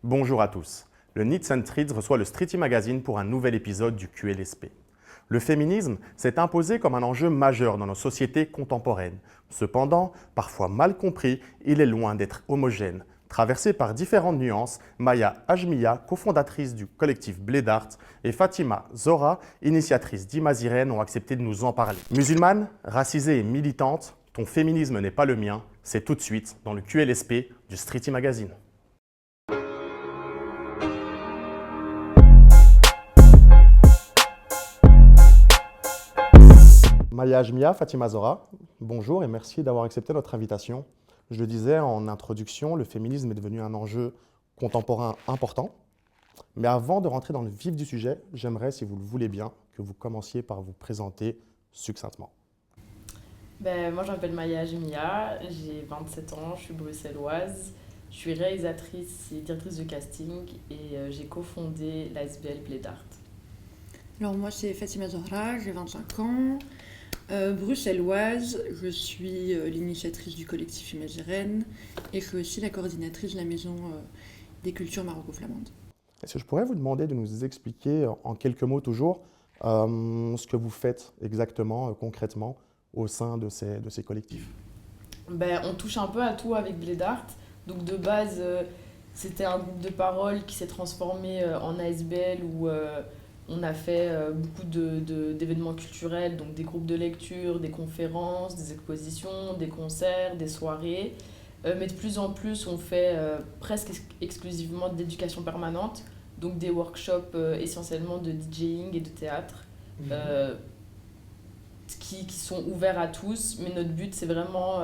Bonjour à tous. Le Knits and Threads reçoit le Streety Magazine pour un nouvel épisode du QLSP. Le féminisme s'est imposé comme un enjeu majeur dans nos sociétés contemporaines. Cependant, parfois mal compris, il est loin d'être homogène. Traversé par différentes nuances, Maya Ajmiya, cofondatrice du collectif Blédart, et Fatima Zora, initiatrice d'Imazirène, ont accepté de nous en parler. Musulmane, racisée et militante, ton féminisme n'est pas le mien, c'est tout de suite dans le QLSP du Streety Magazine. Maya Ajmiya, Fatima Zora, bonjour et merci d'avoir accepté notre invitation. Je le disais en introduction, le féminisme est devenu un enjeu contemporain important. Mais avant de rentrer dans le vif du sujet, j'aimerais, si vous le voulez bien, que vous commenciez par vous présenter succinctement. Moi, je m'appelle Maya Ajmiya, j'ai 27 ans, je suis bruxelloise, je suis réalisatrice et directrice de casting et j'ai cofondé l'ASBL Blédart. Alors moi, c'est Fatima Zora, j'ai 25 ans, bruxelloise, je suis l'initiatrice du collectif Imazirène et je suis aussi la coordinatrice de la Maison des cultures maroco-flamandes. Est-ce que je pourrais vous demander de nous expliquer en quelques mots toujours ce que vous faites exactement, concrètement, au sein de ces collectifs? On touche un peu à tout avec Blédart. Donc de base, c'était un groupe de parole qui s'est transformé en ASBL où on a fait beaucoup d'événements culturels, donc des groupes de lecture, des conférences, des expositions, des concerts, des soirées. Mais de plus en plus, on fait presque exclusivement de l'éducation permanente, donc des workshops essentiellement de DJing et de théâtre, qui sont ouverts à tous. Mais notre but, c'est vraiment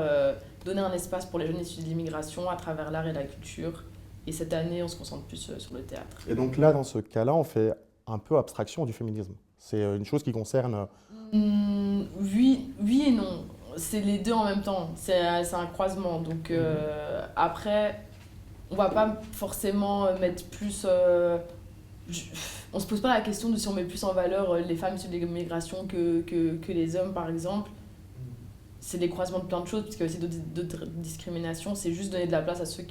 donner un espace pour les jeunes issus de l'immigration à travers l'art et la culture. Et cette année, on se concentre plus sur le théâtre. Et donc là, dans ce cas-là, on fait un peu abstraction du féminisme. C'est une chose qui concerne... Oui et non. C'est les deux en même temps. C'est un croisement. Donc après, on va pas forcément mettre plus... on se pose pas la question de si on met plus en valeur les femmes issues de l'immigration que les hommes, par exemple. C'est des croisements de plein de choses, parce qu'il y a aussi d'autres discriminations. C'est juste donner de la place à ceux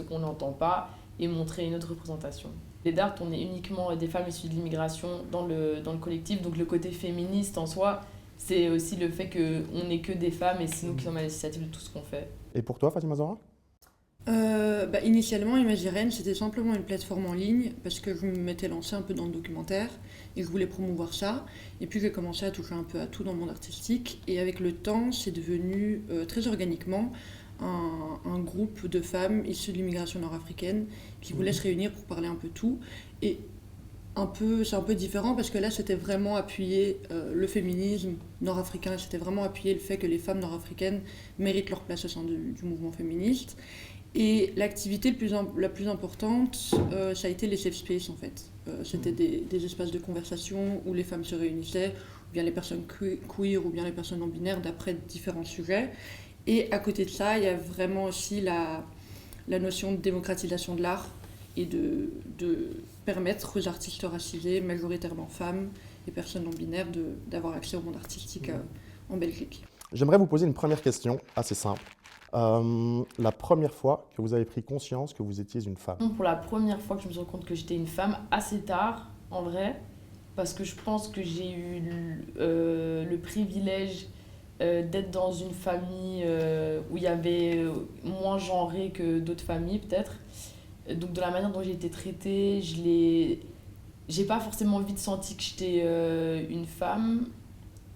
qu'on n'entend pas et montrer une autre représentation. Blédart, on est uniquement des femmes issues de l'immigration dans le collectif, donc le côté féministe en soi, c'est aussi le fait qu'on n'est que des femmes et c'est nous qui sommes à l'initiative de tout ce qu'on fait. Et pour toi, Fatima Zora? Initialement, Imazirène, c'était simplement une plateforme en ligne parce que je m'étais lancée un peu dans le documentaire et je voulais promouvoir ça. Et puis j'ai commencé à toucher un peu à tout dans le monde artistique. Et avec le temps, c'est devenu très organiquement un groupe de femmes issues de l'immigration nord-africaine qui voulaient se réunir pour parler un peu tout. Et c'est un peu différent parce que là, c'était vraiment appuyer le féminisme nord-africain. C'était vraiment appuyer le fait que les femmes nord-africaines méritent leur place au sein du mouvement féministe. Et l'activité la plus importante, ça a été les safe space en fait. C'était des espaces de conversation où les femmes se réunissaient, ou bien les personnes queer, ou bien les personnes non-binaires, d'après différents sujets. Et à côté de ça, il y a vraiment aussi la notion de démocratisation de l'art et de permettre aux artistes racisés, majoritairement femmes et personnes non-binaires, d'avoir accès au monde artistique en Belgique. J'aimerais vous poser une première question assez simple. La première fois que vous avez pris conscience que vous étiez une femme? Pour la première fois que je me suis rendu compte que j'étais une femme, assez tard, en vrai, parce que je pense que j'ai eu le privilège d'être dans une famille où il y avait moins genré que d'autres familles, peut-être. Donc, de la manière dont j'ai été traitée, j'ai pas forcément vite senti que j'étais une femme.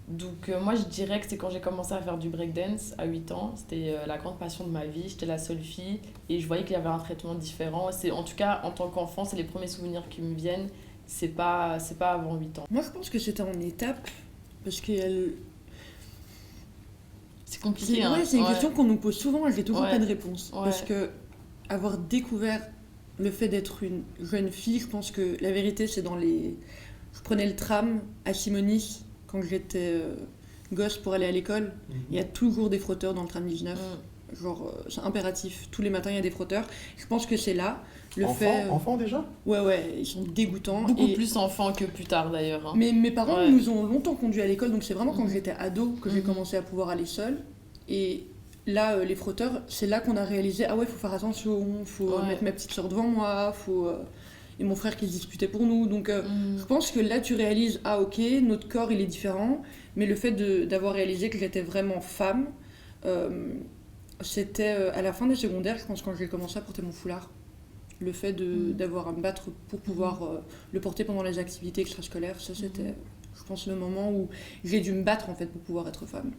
Donc moi je dirais que c'est quand j'ai commencé à faire du breakdance à 8 ans, c'était la grande passion de ma vie, j'étais la seule fille et je voyais qu'il y avait un traitement différent. En tout cas en tant qu'enfant, c'est les premiers souvenirs qui me viennent, c'est pas avant 8 ans. Moi je pense que c'était en étape parce que c'est compliqué. C'est une question qu'on nous pose souvent et j'ai toujours pas de réponse. Ouais. Parce que avoir découvert le fait d'être une jeune fille, je pense que la vérité c'est je prenais le tram à Simonis quand j'étais gosse pour aller à l'école, il y a toujours des frotteurs dans le tram 19. Genre, c'est impératif. Tous les matins, il y a des frotteurs. Je pense que c'est là le fait... Enfants déjà? Ouais, ils sont dégoûtants. Beaucoup plus enfants que plus tard d'ailleurs. Hein. Mais mes parents nous ont longtemps conduits à l'école, donc c'est vraiment quand j'étais ado que j'ai commencé à pouvoir aller seule. Et là, les frotteurs, c'est là qu'on a réalisé, ah ouais, faut faire attention, faut mettre ma petite sœur devant moi, et mon frère qui se disputait pour nous. Donc je pense que là, tu réalises, ah ok, notre corps, il est différent, mais le fait d'avoir réalisé que j'étais vraiment femme, c'était à la fin des secondaires, je pense, quand j'ai commencé à porter mon foulard. Le fait d'avoir à me battre pour pouvoir le porter pendant les activités extrascolaires, ça c'était, je pense, le moment où j'ai dû me battre en fait pour pouvoir être femme.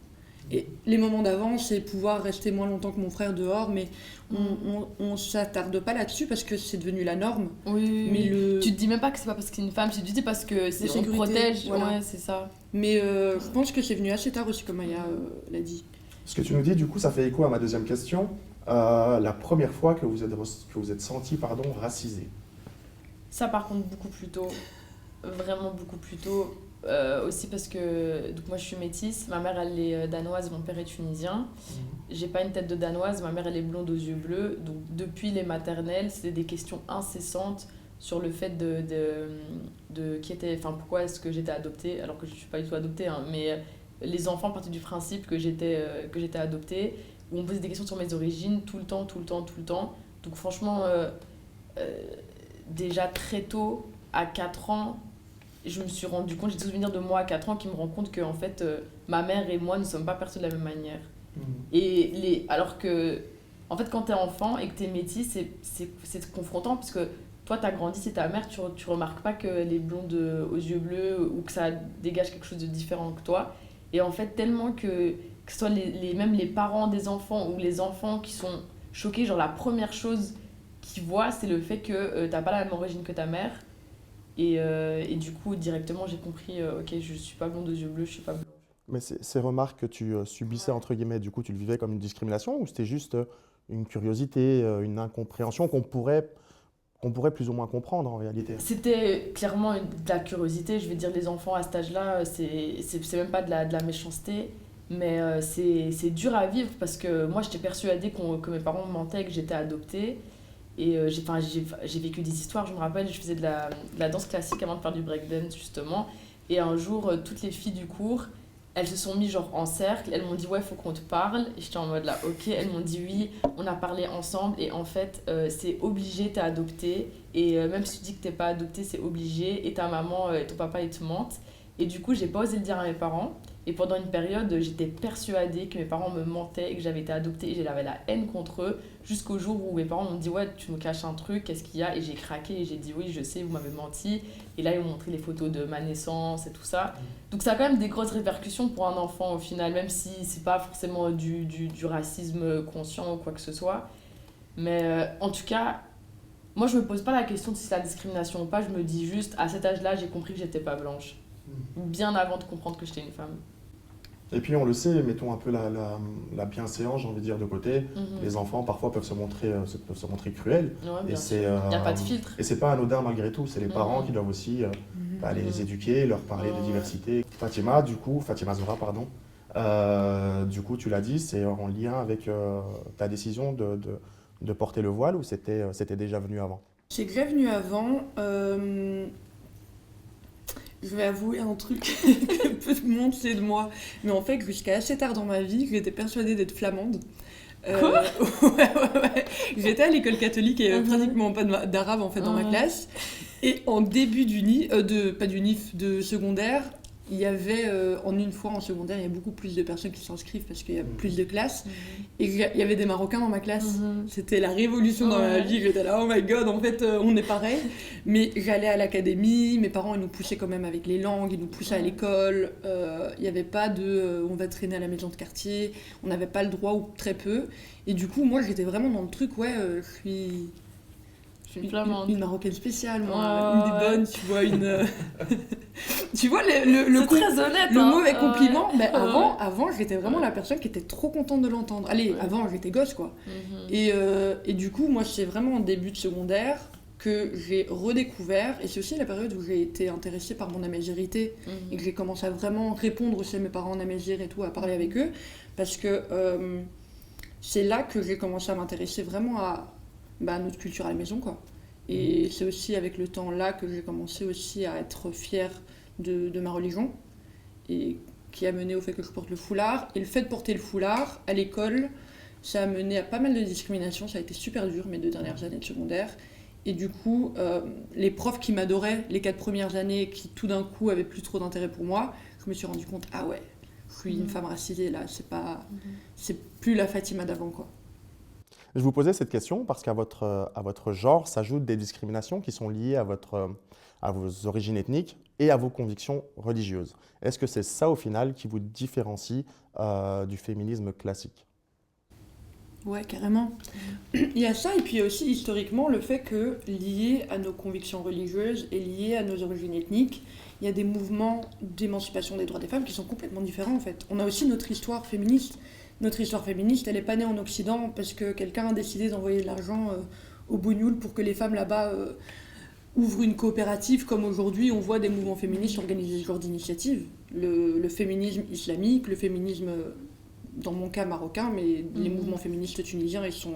Et les moments d'avant, c'est pouvoir rester moins longtemps que mon frère dehors, mais on s'attarde pas là-dessus parce que c'est devenu la norme. Oui, mais tu te dis même pas que c'est pas parce que c'est une femme, tu te dis parce que on te protège, voilà. Ouais, c'est ça. Mais je pense que c'est venu assez tard aussi, comme Aya l'a dit. Ce que tu nous dis, du coup, ça fait écho à ma deuxième question. La première fois que vous êtes senti racisé. Ça, par contre, beaucoup plus tôt. Vraiment beaucoup plus tôt. Aussi parce que donc moi je suis métisse, ma mère elle est danoise, mon père est tunisien. J'ai pas une tête de danoise, ma mère elle est blonde aux yeux bleus. Donc depuis les maternelles, c'était des questions incessantes sur le fait de qui était, enfin pourquoi est-ce que j'étais adoptée, alors que je suis pas du tout adoptée, hein, mais les enfants partaient du principe que j'étais adoptée, où on me posait des questions sur mes origines tout le temps. Donc franchement, déjà très tôt, à 4 ans, je me suis rendu compte, j'ai des souvenirs de moi à 4 ans qui me rend compte que en fait, ma mère et moi ne sommes pas perçus de la même manière. Alors que, en fait, quand t'es enfant et que t'es métis, c'est confrontant parce que toi, t'as grandi, c'est ta mère, tu remarques pas qu'elle est blonde aux yeux bleus ou que ça dégage quelque chose de différent que toi. Et en fait, tellement que ce soit même les parents des enfants ou les enfants qui sont choqués, genre la première chose qu'ils voient, c'est le fait que t'as pas la même origine que ta mère. Et du coup, directement, j'ai compris, ok, je suis pas blonde aux yeux bleus, je suis pas blonde. Mais ces remarques que tu subissais, entre guillemets, du coup, tu le vivais comme une discrimination ou c'était juste une curiosité, une incompréhension qu'on pourrait plus ou moins comprendre en réalité? C'était clairement de la curiosité. Je vais dire, les enfants à cet âge-là, c'est même pas de la méchanceté, mais c'est dur à vivre parce que moi, j'étais persuadée que mes parents mentaient, que j'étais adoptée. Et j'ai vécu des histoires, je me rappelle, je faisais de la danse classique avant de faire du breakdance justement. Et un jour, toutes les filles du cours, elles se sont mises genre en cercle, elles m'ont dit ouais, faut qu'on te parle. Et j'étais en mode là, ok, elles m'ont dit oui, on a parlé ensemble. Et en fait, c'est obligé, t'es adoptée. Et même si tu dis que t'es pas adoptée, c'est obligé. Et ta maman et ton papa, ils te mentent. Et du coup, j'ai pas osé le dire à mes parents. Et pendant une période, j'étais persuadée que mes parents me mentaient et que j'avais été adoptée et j'avais la haine contre eux jusqu'au jour où mes parents m'ont dit ouais, tu nous caches un truc, qu'est-ce qu'il y a? Et j'ai craqué et j'ai dit oui, je sais, vous m'avez menti. Et là, ils m'ont montré les photos de ma naissance et tout ça. Donc ça a quand même des grosses répercussions pour un enfant au final, même si c'est pas forcément du racisme conscient ou quoi que ce soit. Mais en tout cas, moi je me pose pas la question de si c'est la discrimination ou pas, je me dis juste à cet âge-là, j'ai compris que j'étais pas blanche. Bien avant de comprendre que j'étais une femme. Et puis on le sait, mettons un peu la bienséance, j'ai envie de dire, de côté. Les enfants parfois peuvent se montrer cruels. Ouais, et il n'y a pas de filtre. Et c'est pas anodin malgré tout, c'est les parents qui doivent aussi les éduquer, leur parler de diversité. Fatima Zora, pardon. Du coup, tu l'as dit, c'est en lien avec ta décision de porter le voile ou c'était déjà venu avant? C'est déjà venu avant. Je vais avouer un truc que peu de monde sait de moi. Mais en fait, jusqu'à assez tard dans ma vie, j'étais persuadée d'être flamande. Quoi? Ouais. J'étais à l'école catholique et pratiquement pas d'arabe en fait dans ma classe. Et en début de secondaire, il y avait, en une fois en secondaire, il y a beaucoup plus de personnes qui s'inscrivent parce qu'il y a plus de classes. Et il y avait des Marocains dans ma classe. C'était la révolution dans ma vie. J'étais là, oh my god, en fait, on est pareil. Mais j'allais à l'académie, mes parents, ils nous poussaient quand même avec les langues, ils nous poussaient à l'école. Il n'y avait pas de on va traîner à la maison de quartier. On n'avait pas le droit ou très peu. Et du coup, moi, j'étais vraiment dans le truc, je suis... Une marocaine spéciale, moi, une des bonnes, tu vois, tu vois, c'est très honnête, le mauvais compliment, mais avant, j'étais vraiment la personne qui était trop contente de l'entendre. Allez, avant, j'étais gosse, quoi. Et du coup, moi, c'est vraiment en début de secondaire que j'ai redécouvert, et c'est aussi la période où j'ai été intéressée par mon amazigité, et que j'ai commencé à vraiment répondre aussi à mes parents en amazigh et tout, à parler avec eux, parce que c'est là que j'ai commencé à m'intéresser vraiment à notre culture à la maison, quoi. Et c'est aussi avec le temps là que j'ai commencé aussi à être fière de ma religion, et qui a mené au fait que je porte le foulard. Et le fait de porter le foulard à l'école, Ça a mené à pas mal de discrimination, ça a été super dur mes 2 dernières années de secondaire. Et du coup, les profs qui m'adoraient les 4 premières années, qui tout d'un coup avaient plus trop d'intérêt pour moi, je me suis rendu compte, ah ouais, je suis une femme racisée là, c'est plus la Fatima d'avant quoi. Je vous posais cette question parce qu'à votre genre s'ajoutent des discriminations qui sont liées à vos origines ethniques et à vos convictions religieuses. Est-ce que c'est ça au final qui vous différencie du féminisme classique? Ouais, carrément. Il y a ça, et puis il y a aussi historiquement le fait que, lié à nos convictions religieuses et lié à nos origines ethniques, il y a des mouvements d'émancipation des droits des femmes qui sont complètement différents en fait. On a aussi notre histoire féministe. Notre histoire féministe, elle n'est pas née en Occident parce que quelqu'un a décidé d'envoyer de l'argent au Bougnoul pour que les femmes là-bas ouvrent une coopérative, comme aujourd'hui on voit des mouvements féministes organiser ce genre d'initiative. Le féminisme islamique, le féminisme, dans mon cas marocain, mais les mouvements féministes tunisiens, ils sont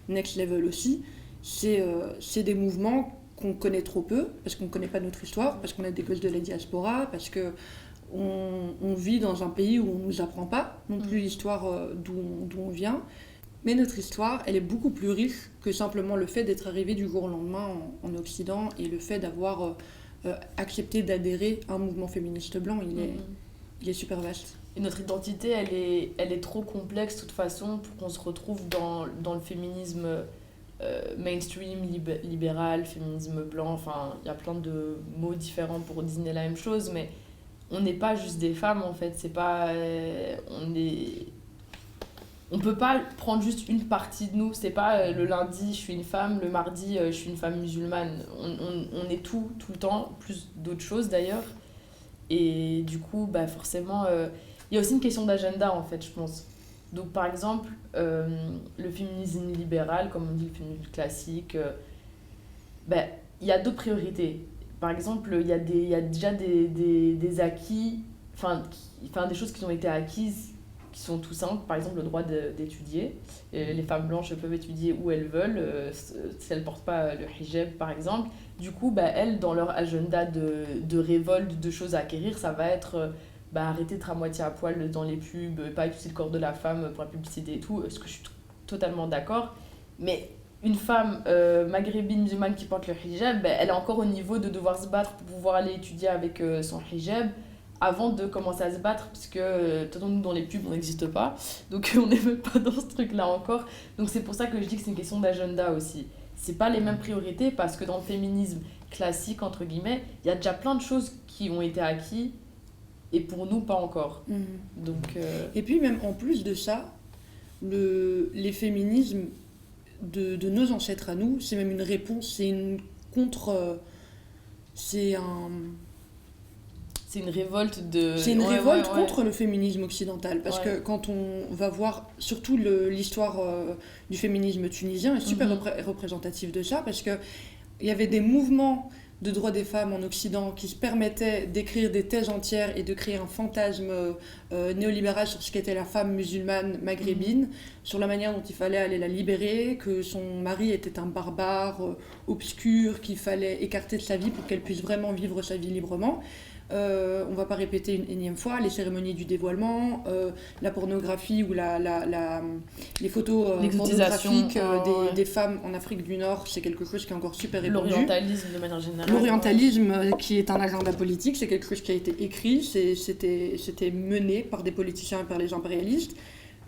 next level aussi. C'est des mouvements qu'on connaît trop peu, parce qu'on ne connaît pas notre histoire, parce qu'on est des gosses de la diaspora, parce que on vit dans un pays où on ne nous apprend pas non plus l'histoire d'où on vient. Mais notre histoire, elle est beaucoup plus riche que simplement le fait d'être arrivé du jour au lendemain en Occident et le fait d'avoir accepté d'adhérer à un mouvement féministe blanc. Il est super vaste. Et notre identité, elle est trop complexe de toute façon pour qu'on se retrouve dans le féminisme mainstream, libéral, féminisme blanc. Enfin, il y a plein de mots différents pour désigner la même chose, mais on n'est pas juste des femmes en fait. C'est pas, on peut pas prendre juste une partie de nous. C'est pas le lundi je suis une femme, le mardi je suis une femme musulmane. On est tout le temps, plus d'autres choses d'ailleurs. Et du coup, bah forcément, il y a aussi une question d'agenda en fait, je pense. Donc par exemple, le féminisme libéral, comme on dit, le féminisme classique, il y a d'autres priorités. Par exemple, il y a déjà des acquis, des choses qui ont été acquises, qui sont tout simples. Par exemple, le droit d'étudier. Les femmes blanches peuvent étudier où elles veulent, si elles ne portent pas le hijab, par exemple. Du coup, elles, dans leur agenda de révolte, de choses à acquérir, ça va être arrêter d'être à moitié à poil dans les pubs, pas utiliser le corps de la femme pour la publicité et tout, ce que je suis totalement d'accord. Mais une femme maghrébine musulmane qui porte le hijab, elle est encore au niveau de devoir se battre pour pouvoir aller étudier avec son hijab avant de commencer à se battre, parce que nous dans les pubs on n'existe pas, donc on n'est même pas dans ce truc là encore. Donc c'est pour ça que je dis que c'est une question d'agenda aussi. C'est pas les mêmes priorités, parce que dans le féminisme classique entre guillemets, il y a déjà plein de choses qui ont été acquises et pour nous pas encore. Donc et puis même en plus de ça, les féminismes de nos ancêtres à nous, c'est même une réponse, c'est une contre, c'est une révolte de... C'est une révolte contre le féminisme occidental, parce que quand on va voir, surtout l'histoire du féminisme tunisien est super représentative de ça, parce qu'il y avait des mouvements de droits des femmes en Occident qui se permettaient d'écrire des thèses entières et de créer un fantasme néolibéral sur ce qu'était la femme musulmane maghrébine, sur la manière dont il fallait aller la libérer, que son mari était un barbare obscur, qu'il fallait écarter de sa vie pour qu'elle puisse vraiment vivre sa vie librement. On va pas répéter une énième fois, les cérémonies du dévoilement, la pornographie ou les photos pornographiques des femmes en Afrique du Nord, c'est quelque chose qui est encore super répandu. L'orientalisme de manière générale. L'orientalisme qui est un agenda politique, c'est quelque chose qui a été écrit, c'était mené par des politiciens et par les impérialistes.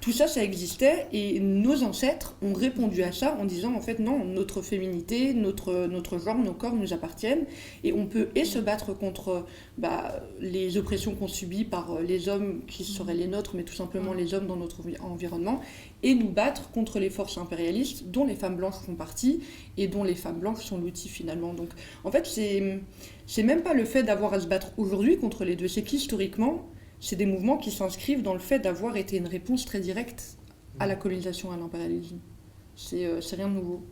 Tout ça, ça existait, et nos ancêtres ont répondu à ça en disant en fait non, notre féminité, notre genre, nos corps nous appartiennent, et on peut se battre contre les oppressions qu'on subit par les hommes qui seraient les nôtres, mais tout simplement les hommes dans notre environnement, et nous battre contre les forces impérialistes dont les femmes blanches font partie et dont les femmes blanches sont l'outil finalement. Donc en fait, c'est même pas le fait d'avoir à se battre aujourd'hui contre les deux, c'est qu'historiquement, c'est des mouvements qui s'inscrivent dans le fait d'avoir été une réponse très directe à la colonisation, à l'impérialisme. C'est rien de nouveau.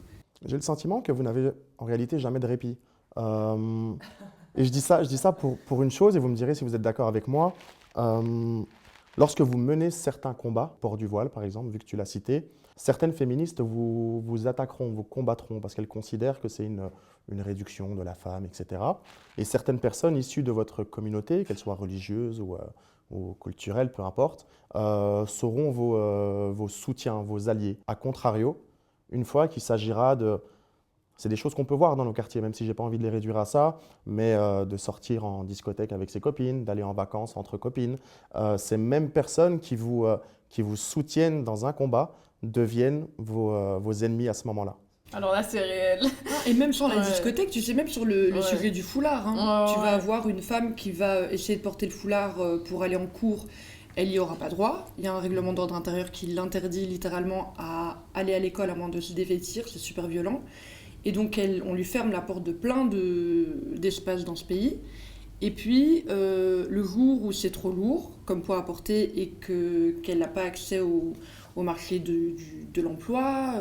J'ai le sentiment que vous n'avez en réalité jamais de répit. Et je dis ça pour une chose, et vous me direz si vous êtes d'accord avec moi. Lorsque vous menez certains combats, port du voile par exemple, vu que tu l'as cité, certaines féministes vous attaqueront, vous combattront parce qu'elles considèrent que c'est une réduction de la femme, etc. Et certaines personnes issues de votre communauté, qu'elles soient religieuses ou culturels, peu importe, seront vos soutiens, vos alliés. A contrario, une fois qu'il s'agira de... C'est des choses qu'on peut voir dans nos quartiers, même si j'ai pas envie de les réduire à ça, mais de sortir en discothèque avec ses copines, d'aller en vacances entre copines. Ces mêmes personnes qui vous soutiennent dans un combat deviennent vos ennemis à ce moment-là. Alors là, c'est réel. Et même sur la Ouais. discothèque, tu sais, même sur le Ouais. sujet du foulard, hein, Ouais, tu ouais. vas avoir une femme qui va essayer de porter le foulard pour aller en cours, elle n'y aura pas droit. Il y a un règlement d'ordre intérieur qui l'interdit littéralement à aller à l'école à moins de se dévêtir, c'est super violent. Et donc on lui ferme la porte de plein d'espaces dans ce pays. Et puis, le jour où c'est trop lourd comme poids à porter et qu'elle n'a pas accès au marché de l'emploi,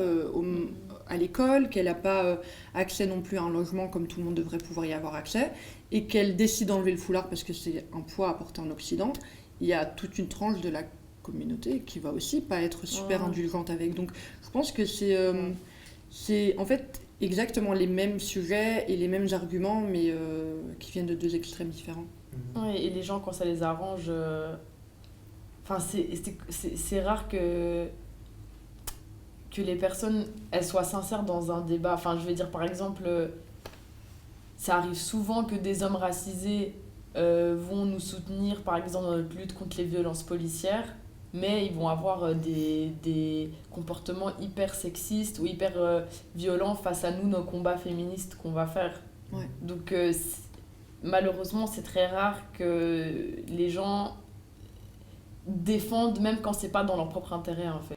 à l'école, qu'elle n'a pas accès non plus à un logement comme tout le monde devrait pouvoir y avoir accès, et qu'elle décide d'enlever le foulard parce que c'est un poids à porter en Occident, il y a toute une tranche de la communauté qui va aussi pas être super Ouais. indulgente avec. Donc, je pense que c'est en fait exactement les mêmes sujets et les mêmes arguments, mais qui viennent de deux extrêmes différents. Ouais, et les gens, quand ça les arrange, enfin, c'est rare que les personnes, elles soient sincères dans un débat. Enfin, je vais dire, par exemple, ça arrive souvent que des hommes racisés vont nous soutenir, par exemple, dans notre lutte contre les violences policières, mais ils vont avoir des comportements hyper sexistes ou hyper violents face à nous, nos combats féministes qu'on va faire. Ouais. Donc, malheureusement, c'est très rare que les gens défendent, même quand c'est pas dans leur propre intérêt, en fait.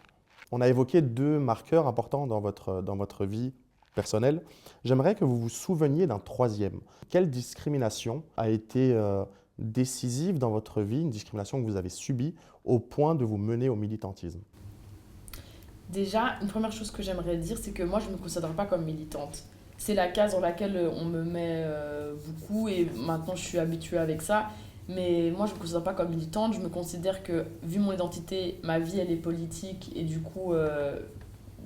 On a évoqué deux marqueurs importants dans votre vie personnelle. J'aimerais que vous vous souveniez d'un troisième. Quelle discrimination a été décisive dans votre vie, une discrimination que vous avez subie au point de vous mener au militantisme? Déjà, une première chose que j'aimerais dire, c'est que moi, je ne me considère pas comme militante. C'est la case dans laquelle on me met beaucoup et maintenant je suis habituée avec ça. Mais moi, je ne me considère pas comme militante. Je me considère que, vu mon identité, ma vie, elle est politique et du coup,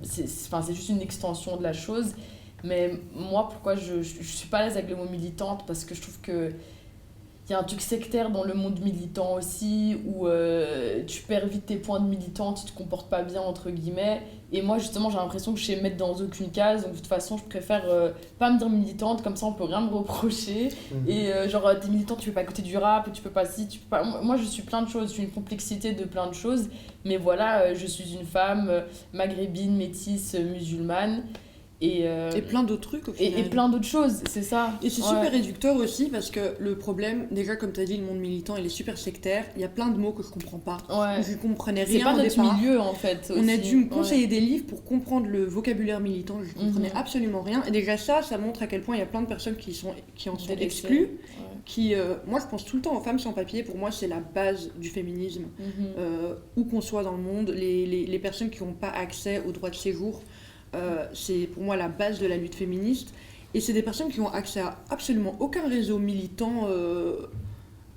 c'est juste une extension de la chose. Mais moi, pourquoi je ne suis pas à l'aise avec le mot militante? Parce que je trouve que il y a un truc sectaire dans le monde militant aussi, où tu perds vite tes points de militant, tu te comportes pas bien, entre guillemets. Et moi, justement, j'ai l'impression que je sais me mettre dans aucune case. Donc, de toute façon, je préfère pas me dire militante, comme ça, on peut rien me reprocher. Et genre, t'es militante, tu peux pas écouter du rap, tu peux pas ci, tu peux pas... Moi, je suis plein de choses, je suis une complexité de plein de choses. Mais voilà, je suis une femme maghrébine, métisse, musulmane. Et plein d'autres trucs au final. et plein d'autres choses, c'est ça. Et c'est Ouais. super réducteur aussi parce que le problème, déjà comme tu as dit, le monde militant il est super sectaire. Il y a plein de mots que je comprends pas. Ouais. Je comprenais C'est rien pas au notre départ. milieu en fait. On a aussi. dû me conseiller des livres pour comprendre le vocabulaire militant. Je comprenais Mhm. absolument rien. Et déjà ça montre à quel point il y a plein de personnes qui en sont Délaissées. exclues. Ouais. Qui, moi je pense tout le temps aux femmes sans papier. Pour moi c'est la base du féminisme. Mhm. Où qu'on soit dans le monde, les personnes qui n'ont pas accès au droit de séjour, c'est pour moi la base de la lutte féministe. Et c'est des personnes qui ont accès à absolument aucun réseau militant,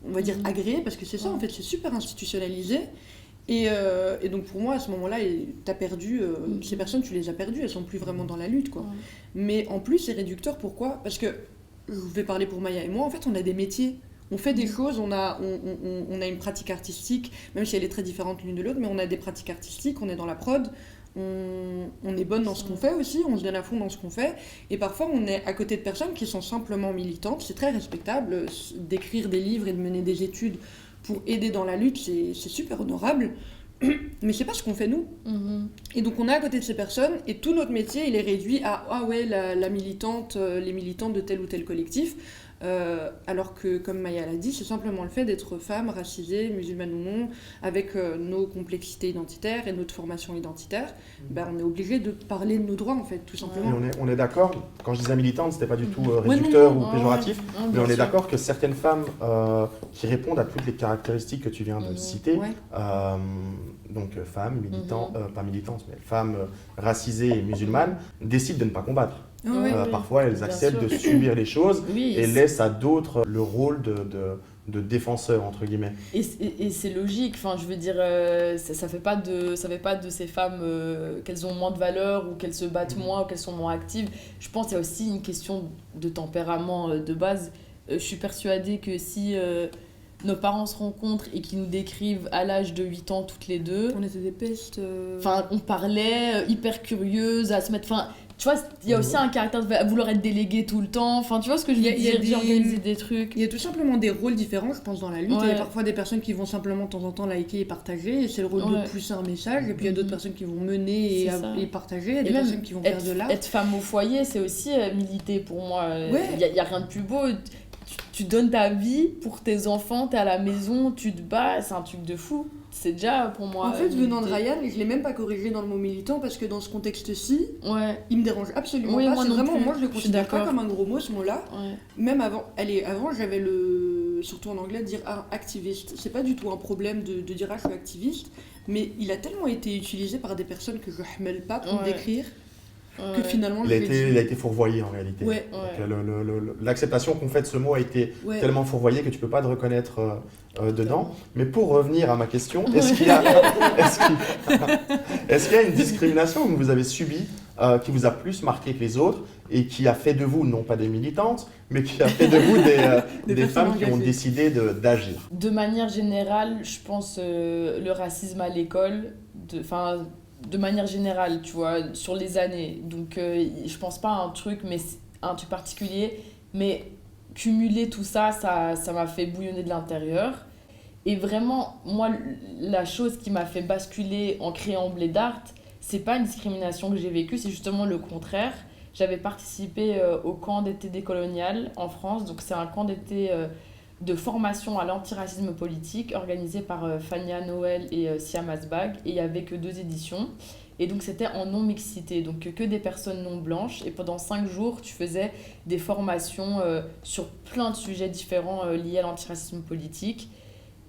on va dire agréé, parce que c'est ça en fait, c'est super institutionnalisé. Et donc pour moi à ce moment-là, t'as perdu, ces personnes tu les as perdues, elles sont plus vraiment dans la lutte quoi. Ouais. Mais en plus c'est réducteur, pourquoi? Parce que, je vais parler pour Maya et moi, en fait on a des métiers. On fait des choses, on a une pratique artistique, même si elle est très différente l'une de l'autre, mais on a des pratiques artistiques, on est dans la prod, on est bonne dans ce qu'on fait aussi, on se donne à fond dans ce qu'on fait, et parfois on est à côté de personnes qui sont simplement militantes, c'est très respectable, d'écrire des livres et de mener des études pour aider dans la lutte, c'est super honorable, mais c'est pas ce qu'on fait nous. Mhm. Et donc on est à côté de ces personnes, et tout notre métier il est réduit à « Ah ouais, la militante, les militantes de tel ou tel collectif », alors que, comme Maya l'a dit, c'est simplement le fait d'être femme, racisée, musulmane ou non, avec nos complexités identitaires et notre formation identitaire, ben, on est obligé de parler de nos droits en fait, tout Et simplement. on est d'accord, quand je disais militante, c'était pas du tout Ouais, réducteur non, ou péjoratif, Ouais, mais bien on est sûr. d'accord que certaines femmes qui répondent à toutes les caractéristiques que tu viens de Mhm. citer, Ouais. donc femmes, pas militantes, mais femmes racisées et musulmanes, décident de ne pas combattre. Ah ouais. Oui, Parfois, elles bien acceptent sûr. de subir les choses Oui, et laissent à d'autres le rôle de défenseur, entre guillemets. et c'est logique, enfin, je veux dire, ça fait pas de ces femmes qu'elles ont moins de valeur ou qu'elles se battent moins ou qu'elles sont moins actives. Je pense qu'il y a aussi une question de tempérament de base. Je suis persuadée que si nos parents se rencontrent et qu'ils nous décrivent à l'âge de 8 ans toutes les deux. On était des pestes. Enfin, on parlait, hyper curieuse, à se mettre... Enfin, tu vois, il y a aussi un caractère de vouloir être délégué tout le temps. Enfin, tu vois ce que je veux dire, d'organiser des trucs. Il y a tout simplement des rôles différents, je pense, dans la lutte. Ouais. Il y a parfois des personnes qui vont simplement de temps en temps liker et partager, et c'est le rôle de pousser un message. Et puis il y a d'autres personnes qui vont mener et partager. Il y a des personnes qui vont faire de l'art. Être femme au foyer, c'est aussi militer pour moi. Ouais. Il y a rien de plus beau. Tu donnes ta vie pour tes enfants, t'es à la maison, tu te bats, c'est un truc de fou. C'est déjà pour moi. En fait, venant de Ryan, je l'ai même pas corrigé dans le mot militant parce que dans ce contexte-ci, il me dérange absolument pas. C'est vraiment, moi je le considère pas comme un gros mot ce mot-là. Ouais. Même avant, avant j'avais surtout en anglais, de dire activiste. C'est pas du tout un problème de dire je suis activiste, mais il a tellement été utilisé par des personnes que je ne pas pour me décrire. Que finalement il a été fourvoyé en réalité. Ouais. L'acceptation qu'on fait de ce mot a été tellement fourvoyée que tu peux pas te reconnaître dedans. Mais pour revenir à ma question, est-ce qu'il y a une discrimination que vous avez subie qui vous a plus marqué que les autres et qui a fait de vous, non pas des militantes, mais qui a fait de vous des femmes qui ont décidé d'agir? De manière générale, je pense le racisme à l'école, de manière générale, tu vois, sur les années. Donc, je pense pas à un truc particulier, mais cumuler tout ça, ça m'a fait bouillonner de l'intérieur. Et vraiment, moi, la chose qui m'a fait basculer en créant Bled Art, c'est pas une discrimination que j'ai vécue, c'est justement le contraire. J'avais participé au camp d'été décolonial en France, donc c'est un camp d'été de formation à l'antiracisme politique organisé par Fania Noël et Siam Asbag, et il n'y avait que 2 éditions. Et donc c'était en non-mixité, donc que des personnes non blanches. Et pendant 5 jours, tu faisais des formations sur plein de sujets différents liés à l'antiracisme politique.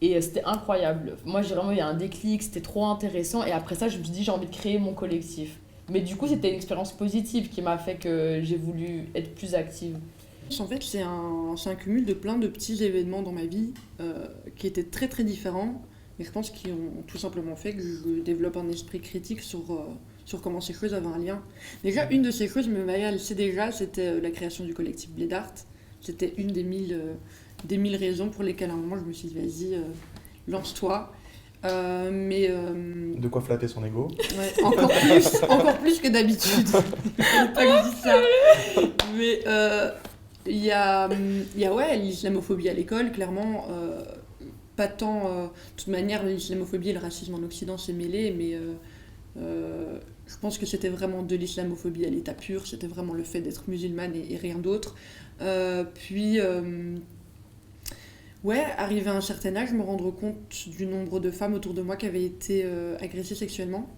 Et c'était incroyable. Moi, j'ai vraiment eu un déclic, c'était trop intéressant. Et après ça, je me suis dit, j'ai envie de créer mon collectif. Mais du coup, c'était une expérience positive qui m'a fait que j'ai voulu être plus active. En fait, c'est un cumul de plein de petits événements dans ma vie qui étaient très très différents, mais je pense qu'ils ont tout simplement fait que je développe un esprit critique sur comment ces choses avaient un lien. Déjà, une de ces choses me m'avait laissé c'était la création du collectif Bled Art. C'était une des 1000 raisons pour lesquelles à un moment je me suis dit, vas-y, lance-toi. De quoi flatter son ego. Ouais, encore plus que d'habitude. Je pas que je dis ça. Mais il y a l'islamophobie à l'école, clairement. Pas tant. De toute manière, l'islamophobie et le racisme en Occident s'est mêlé, mais je pense que c'était vraiment de l'islamophobie à l'état pur. C'était vraiment le fait d'être musulmane et rien d'autre. Arrivé à un certain âge, me rendre compte du nombre de femmes autour de moi qui avaient été agressées sexuellement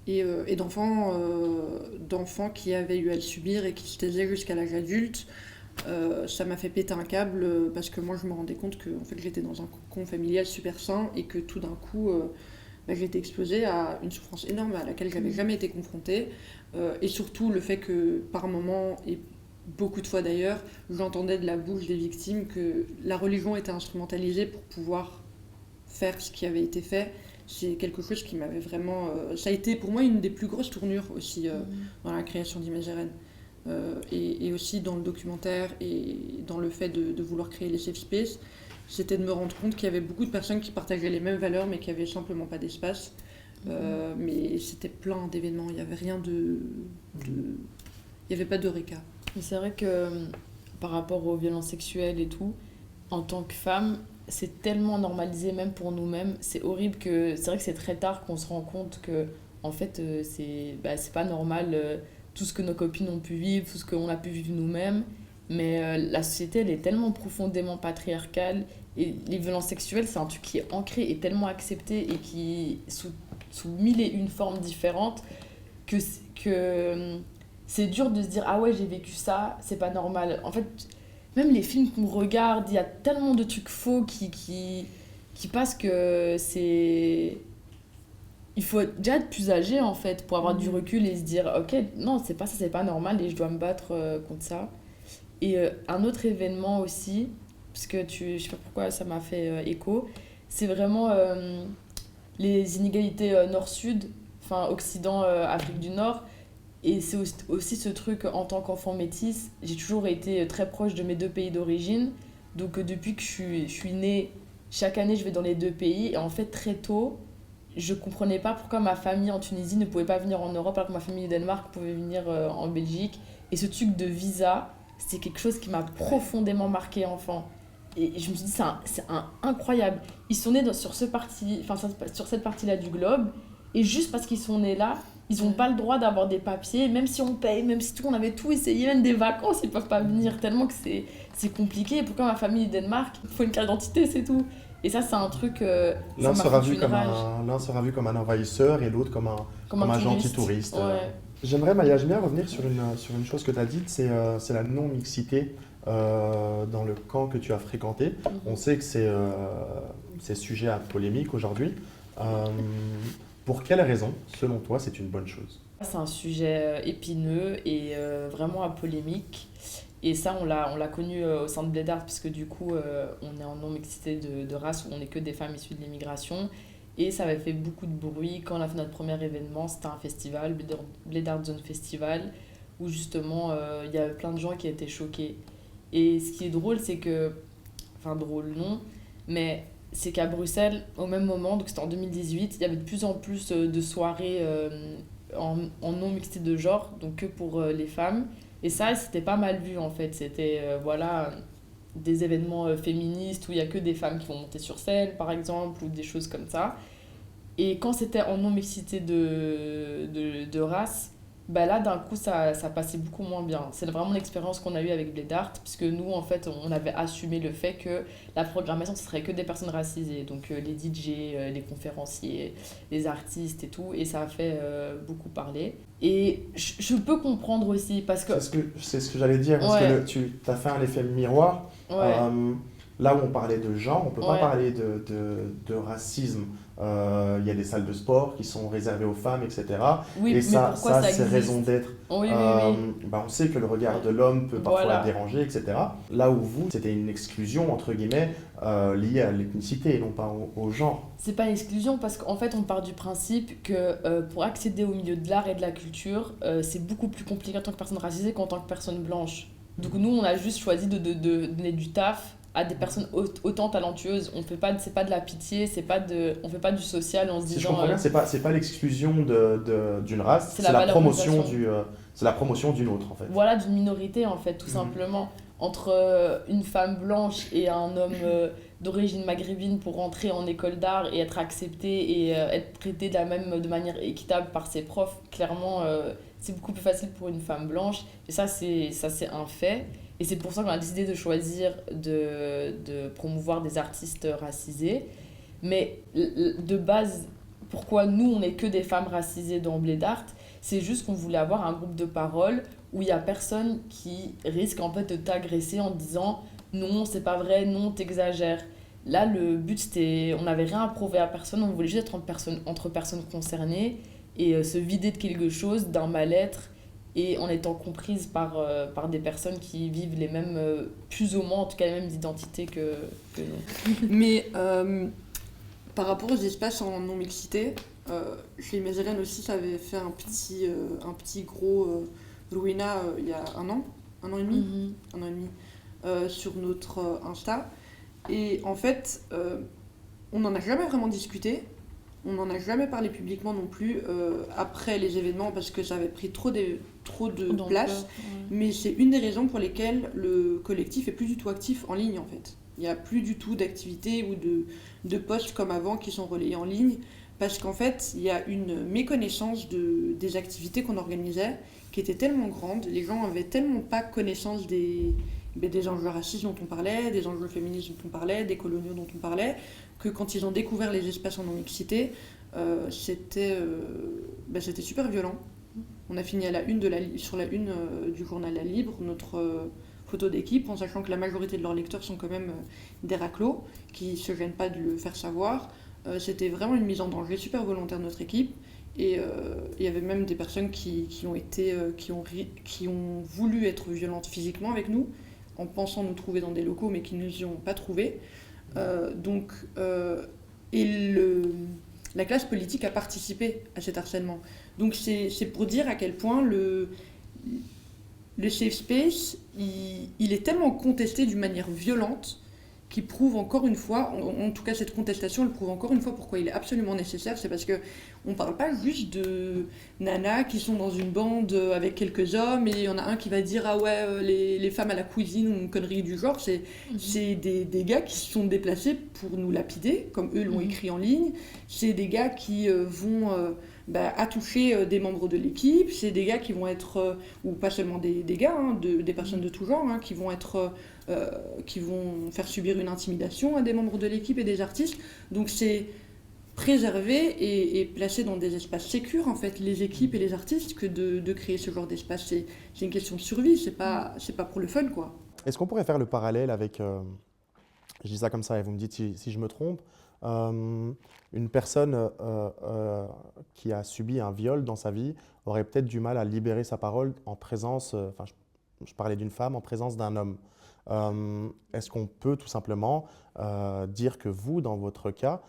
et d'enfants qui avaient eu à le subir et qui se taisaient jusqu'à l'âge adulte. Ça m'a fait péter un câble parce que moi je me rendais compte que en fait, j'étais dans un cocon familial super sain et que tout d'un coup j'étais exposée à une souffrance énorme à laquelle j'avais jamais été confrontée et surtout le fait que par moments et beaucoup de fois d'ailleurs, j'entendais de la bouche des victimes que la religion était instrumentalisée pour pouvoir faire ce qui avait été fait. C'est quelque chose qui m'avait vraiment... ça a été pour moi une des plus grosses tournures aussi dans la création d'Imageren. Et aussi dans le documentaire et dans le fait de vouloir créer les safe space, c'était de me rendre compte qu'il y avait beaucoup de personnes qui partageaient les mêmes valeurs mais qui n'avaient simplement pas d'espace. Mais c'était plein d'événements, il n'y avait rien il n'y avait pas d'eureka. Mais c'est vrai que par rapport aux violences sexuelles et tout, en tant que femme, c'est tellement normalisé même pour nous-mêmes. C'est horrible que... C'est vrai que c'est très tard qu'on se rend compte que en fait, c'est pas normal tout ce que nos copines ont pu vivre, tout ce qu'on a pu vivre nous-mêmes. Mais la société, elle est tellement profondément patriarcale. Et les violences sexuelles, c'est un truc qui est ancré et tellement accepté et qui, sous 1001 formes différentes, que c'est dur de se dire « Ah ouais, j'ai vécu ça, c'est pas normal ». En fait, même les films qu'on regarde, il y a tellement de trucs faux qui passent que c'est... Il faut déjà être plus âgé, en fait, pour avoir du recul et se dire « Ok, non, c'est pas ça, c'est pas normal et je dois me battre contre ça ». Et un autre événement aussi, parce que je sais pas pourquoi ça m'a fait écho, c'est vraiment les inégalités nord-sud, enfin Occident-Afrique du Nord. Et c'est aussi ce truc, en tant qu'enfant métisse, j'ai toujours été très proche de mes 2 pays d'origine. Donc depuis que je suis née, chaque année, je vais dans les deux pays. Et en fait, très tôt, je comprenais pas pourquoi ma famille en Tunisie ne pouvait pas venir en Europe alors que ma famille au Danemark pouvait venir en Belgique. Et ce truc de visa, c'est quelque chose qui m'a profondément marqué enfant. Et je me suis dit, incroyable. Ils sont nés sur sur cette partie-là du globe. Et juste parce qu'ils sont nés là, ils n'ont pas le droit d'avoir des papiers. Même si on paye, même si on avait tout essayé, même des vacances, ils ne peuvent pas venir tellement que c'est compliqué. Pourquoi ma famille au Danemark, il faut une carte d'identité, c'est tout. Et ça, c'est un truc. L'un sera vu comme un envahisseur et l'autre comme un gentil touriste. Ouais. J'aimerais bien revenir sur une chose que tu as dite, c'est la non-mixité dans le camp que tu as fréquenté. On sait que c'est sujet à polémique aujourd'hui. Pour quelles raisons, selon toi, c'est une bonne chose? C'est un sujet épineux et vraiment à polémique. Et ça, on l'a connu au sein de Blédard, puisque du coup, on est en non-mixité de race, où on n'est que des femmes issues de l'immigration. Et ça avait fait beaucoup de bruit. Quand on a fait notre premier événement, c'était un festival, Blédard Zone Festival, où justement, il y avait plein de gens qui étaient choqués. Et ce qui est drôle, c'est que... Enfin, drôle, non, mais c'est qu'à Bruxelles, au même moment, donc c'était en 2018, il y avait de plus en plus de soirées en non-mixité de genre, donc que pour les femmes. Et ça, c'était pas mal vu en fait. C'était des événements féministes où il y a que des femmes qui vont monter sur scène, par exemple, ou des choses comme ça. Et quand c'était en non-mixité de race, bah là, d'un coup, ça passait beaucoup moins bien. C'est vraiment l'expérience qu'on a eue avec Blédard, puisque nous, en fait, on avait assumé le fait que la programmation, ce serait que des personnes racisées. Donc les DJ, les conférenciers, les artistes et tout. Et ça a fait beaucoup parler. Et je peux comprendre aussi, parce que... C'est ce que j'allais dire, parce que tu as fait un effet miroir. Ouais. Là où on parlait de genre, on ne peut pas parler de racisme. Il y a des salles de sport qui sont réservées aux femmes, etc. Oui, et mais ça c'est existe raison d'être. Oui. On sait que le regard de l'homme peut parfois déranger, etc. Là où vous, c'était une exclusion, entre guillemets, liée à l'ethnicité et non pas au genre. C'est pas une exclusion parce qu'en fait, on part du principe que pour accéder au milieu de l'art et de la culture, c'est beaucoup plus compliqué en tant que personne racisée qu'en tant que personne blanche. Donc nous, on a juste choisi de donner du taf à des personnes autant talentueuses. C'est pas de la pitié, on fait pas du social en se disant... Si je comprends bien, c'est pas l'exclusion d'une race, c'est la promotion d'une autre en fait. Voilà, d'une minorité en fait, tout simplement. Entre une femme blanche et un homme d'origine maghrébine pour rentrer en école d'art et être accepté et être traité de manière équitable par ses profs, clairement, c'est beaucoup plus facile pour une femme blanche. Et ça, c'est un fait. Et c'est pour ça qu'on a décidé de choisir de promouvoir des artistes racisés. Mais de base, pourquoi nous, on n'est que des femmes racisées dans Blédard, c'est juste qu'on voulait avoir un groupe de parole où il n'y a personne qui risque en fait de t'agresser en te disant « Non, c'est pas vrai, non, t'exagères ». Là, le but, c'était... On n'avait rien à prouver à personne, on voulait juste être entre personnes concernées et se vider de quelque chose, d'un mal-être, et en étant comprise par des personnes qui vivent les mêmes, plus ou moins, en tout cas les mêmes identités que nous. Mais par rapport aux espaces en non-mixité, chez Mézérène aussi, ça avait fait un petit gros ruina il y a un an et demi, sur notre Insta. Et en fait, on n'en a jamais vraiment discuté. On n'en a jamais parlé publiquement non plus après les événements parce que ça avait pris trop de place. Mais c'est une des raisons pour lesquelles le collectif est plus du tout actif en ligne en fait. Il n'y a plus du tout d'activités ou de posts comme avant qui sont relayés en ligne parce qu'en fait, il y a une méconnaissance des activités qu'on organisait qui était tellement grande. Les gens n'avaient tellement pas connaissance des enjeux racistes dont on parlait, des enjeux féministes dont on parlait, des coloniaux dont on parlait, que quand ils ont découvert les espaces en non-mixité, c'était super violent. On a fini sur la une du journal La Libre, notre photo d'équipe, en sachant que la majorité de leurs lecteurs sont quand même des raclos, qui ne se gênent pas de le faire savoir. C'était vraiment une mise en danger super volontaire de notre équipe. Et il y avait même des personnes qui ont voulu être violentes physiquement avec nous, en pensant nous trouver dans des locaux, mais qui ne nous y ont pas trouvés. La classe politique a participé à cet harcèlement. Donc c'est pour dire à quel point le safe space, il est tellement contesté d'une manière violente qui prouve encore une fois, en tout cas cette contestation, elle prouve encore une fois pourquoi il est absolument nécessaire. C'est parce que on parle pas juste de nanas qui sont dans une bande avec quelques hommes et il y en a un qui va dire ah ouais les femmes à la cuisine ou une connerie du genre. C'est des gars qui se sont déplacés pour nous lapider, comme eux l'ont écrit en ligne. C'est des gars qui vont attoucher des membres de l'équipe. C'est des gars qui vont être, ou pas seulement des gars, hein, des personnes de tout genre, hein, qui vont être... qui vont faire subir une intimidation à des membres de l'équipe et des artistes. Donc c'est préserver et placer dans des espaces sécurs en fait les équipes et les artistes que de créer ce genre d'espace. C'est une question de survie, c'est pas pour le fun quoi. Est-ce qu'on pourrait faire le parallèle avec, je dis ça comme ça et vous me dites si je me trompe, une personne qui a subi un viol dans sa vie aurait peut-être du mal à libérer sa parole en présence, je parlais d'une femme, en présence d'un homme. Est-ce qu'on peut tout simplement dire que vous, dans votre cas,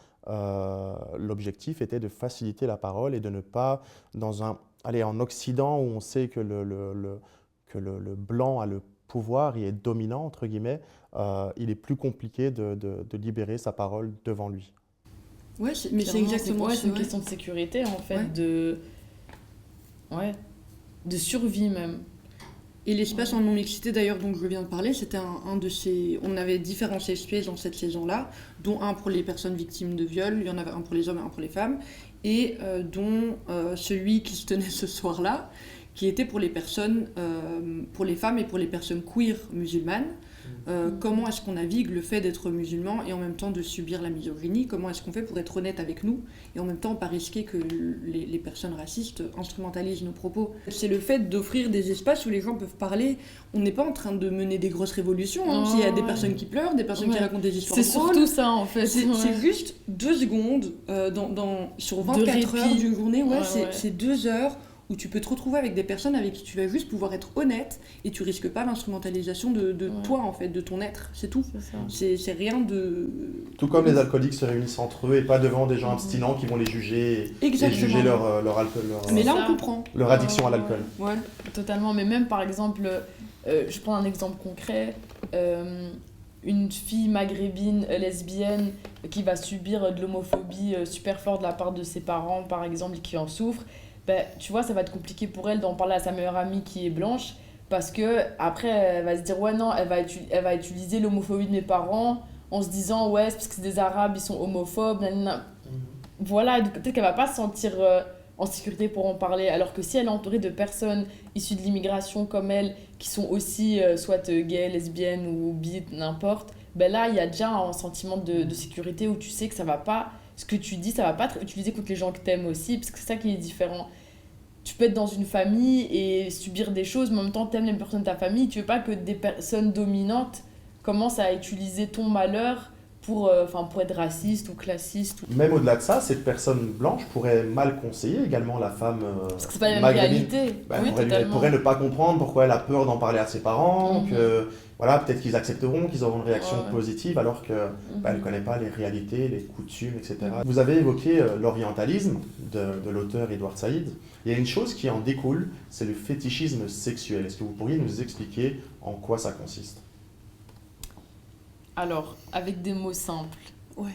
l'objectif était de faciliter la parole et de ne pas, en Occident où on sait que le blanc a le pouvoir et est dominant, entre guillemets, il est plus compliqué de libérer sa parole devant lui. Ouais, mais c'est exactement ça. C'est une question de sécurité, en fait, de survie même. Et l'espace en non-mixité, d'ailleurs, dont je viens de parler, c'était un de ces... On avait différents safe spaces dans cette saison-là, dont un pour les personnes victimes de viol, il y en avait un pour les hommes et un pour les femmes, et dont celui qui se tenait ce soir-là, qui était pour les personnes, pour les femmes et pour les personnes queer musulmanes. Comment est-ce qu'on navigue le fait d'être musulman et en même temps de subir la misogynie? Comment est-ce qu'on fait pour être honnête avec nous et en même temps pas risquer que les personnes racistes instrumentalisent nos propos? C'est le fait d'offrir des espaces où les gens peuvent parler. On n'est pas en train de mener des grosses révolutions. Hein. Il y a des personnes qui pleurent, des personnes qui racontent des histoires c'est drôles. surtout ça en fait. C'est juste 2 secondes sur 24 heures d'une journée. C'est 2 heures où tu peux te retrouver avec des personnes avec qui tu vas juste pouvoir être honnête et tu risques pas l'instrumentalisation de toi en fait, de ton être, c'est tout. C'est rien de... Tout comme les alcooliques se réunissent entre eux et pas devant des gens abstinents qui vont les juger et juger leur alcool, mais là on comprend. Leur addiction à l'alcool. Ouais, totalement, mais même par exemple, je prends un exemple concret, une fille maghrébine lesbienne qui va subir de l'homophobie super forte de la part de ses parents par exemple qui en souffrent. Tu vois, ça va être compliqué pour elle d'en parler à sa meilleure amie qui est blanche parce que après elle va se dire ouais non, elle va utiliser l'homophobie de mes parents en se disant ouais c'est parce que c'est des arabes, ils sont homophobes, nanana. Voilà, peut-être qu'elle va pas se sentir en sécurité pour en parler, alors que si elle est entourée de personnes issues de l'immigration comme elle qui sont aussi soit gays, lesbiennes ou bi, n'importe, là il y a déjà un sentiment de sécurité où tu sais que ça va pas, ce que tu dis ça va pas être utilisé contre les gens que t'aimes aussi, parce que c'est ça qui est différent. Tu peux être dans une famille et subir des choses, mais en même temps t'aimes les personnes de ta famille, tu veux pas que des personnes dominantes commencent à utiliser ton malheur pour être raciste ou classiste. Même au-delà de ça, cette personne blanche pourrait mal conseiller également la femme parce que c'est pas la même maghrébine. réalité. Elle pourrait ne pas comprendre pourquoi elle a peur d'en parler à ses parents, que voilà, peut-être qu'ils accepteront, qu'ils auront une réaction positive, alors qu'elle ne connaît pas les réalités, les coutumes, etc. Vous avez évoqué l'orientalisme de l'auteur Edward Said. Il y a une chose qui en découle, c'est le fétichisme sexuel. Est-ce que vous pourriez nous expliquer en quoi ça consiste ? Alors, avec des mots simples. Ouais.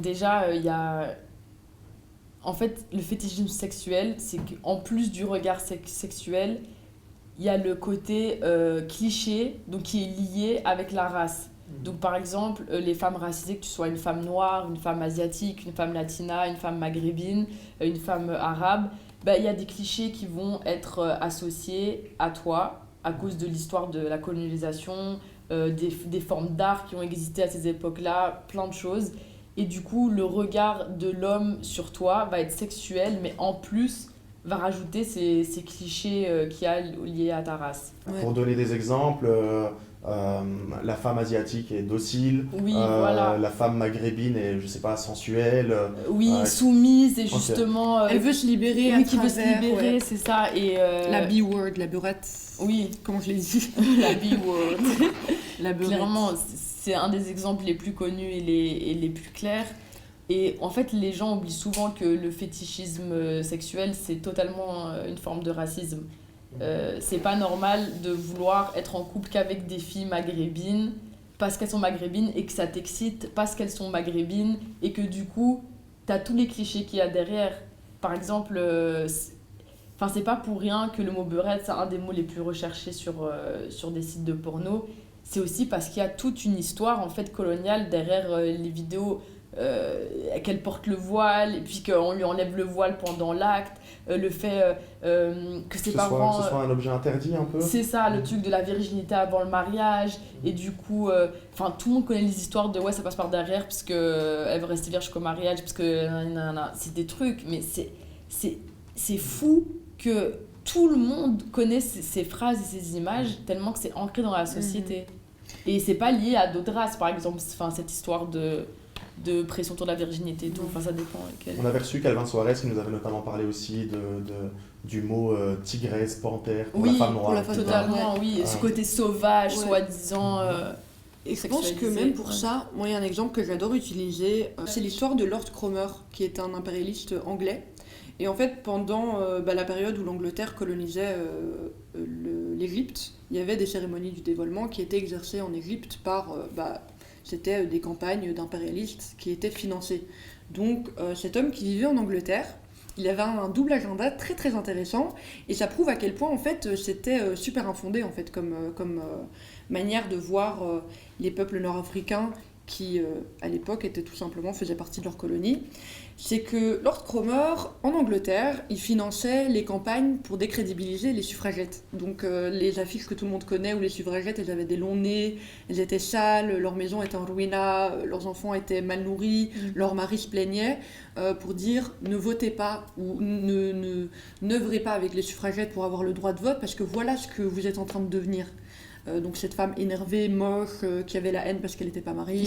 Déjà, il y a... En fait, le fétichisme sexuel, c'est qu'en plus du regard sexuel, il y a le côté cliché, donc qui est lié avec la race. Donc, par exemple, les femmes racisées, que tu sois une femme noire, une femme asiatique, une femme latina, une femme maghrébine, une femme arabe, il y a des clichés qui vont être associés à toi à cause de l'histoire de la colonisation, des formes d'art qui ont existé à ces époques-là, plein de choses. Et du coup, le regard de l'homme sur toi va être sexuel, mais en plus, va rajouter ces clichés qu'il y a liés à ta race. Ouais. Pour donner des exemples, la femme asiatique est docile, voilà. La femme maghrébine est, je sais pas, sensuelle. Soumise et justement... elle veut se libérer à travers... qui veut se libérer, c'est ça. Et, la B-word, la beurette. Oui. Comment je l'ai dit? La B-word. La beurette. Clairement, c'est un des exemples les plus connus et les plus clairs. Et en fait, les gens oublient souvent que le fétichisme sexuel, c'est totalement une forme de racisme. C'est pas normal de vouloir être en couple qu'avec des filles maghrébines parce qu'elles sont maghrébines et que ça t'excite parce qu'elles sont maghrébines et que du coup, t'as tous les clichés qu'il y a derrière. Par exemple, c'est pas pour rien que le mot beurette, c'est un des mots les plus recherchés sur des sites de porno. C'est aussi parce qu'il y a toute une histoire en fait coloniale derrière les vidéos, qu'elle porte le voile et puis qu'on lui enlève le voile pendant l'acte, le fait que ses parents... Que ce soit un objet interdit un peu. C'est ça, le truc de la virginité avant le mariage. Et du coup, tout le monde connaît les histoires de ouais, ça passe par derrière parce qu'elle veut rester vierge jusqu'au mariage, parce que c'est des trucs, mais c'est fou que tout le monde connaît ces phrases et ces images tellement que c'est ancré dans la société. Et c'est pas lié à d'autres races, par exemple, cette histoire de pression autour de la virginité et tout, ça dépend. On avait reçu Calvin Soares qui nous avait notamment parlé aussi du mot tigresse, panthère pour la femme noire. Pour la femme totalement, oui. Ce côté sauvage, soi-disant. Et je pense que même pour ça, moi il y a un exemple que j'adore utiliser, c'est l'histoire de Lord Cromer, qui est un impérialiste anglais. Et en fait, pendant la période où l'Angleterre colonisait l'Égypte, il y avait des cérémonies du dévoilement qui étaient exercées en Égypte par... c'était des campagnes d'impérialistes qui étaient financées. Donc cet homme qui vivait en Angleterre, il avait un double agenda très très intéressant, et ça prouve à quel point en fait c'était super infondé en fait comme manière de voir les peuples nord-africains qui à l'époque faisaient partie de leur colonie. C'est que Lord Cromer, en Angleterre, il finançait les campagnes pour décrédibiliser les suffragettes. Donc les affiches que tout le monde connaît où les suffragettes, elles avaient des longs nez, elles étaient sales, leur maison était en ruina, leurs enfants étaient mal nourris, leurs maris se plaignaient, pour dire ne votez pas ou n'œuvrez pas avec les suffragettes pour avoir le droit de vote, parce que voilà ce que vous êtes en train de devenir. Donc cette femme énervée, moche, qui avait la haine parce qu'elle n'était pas mariée,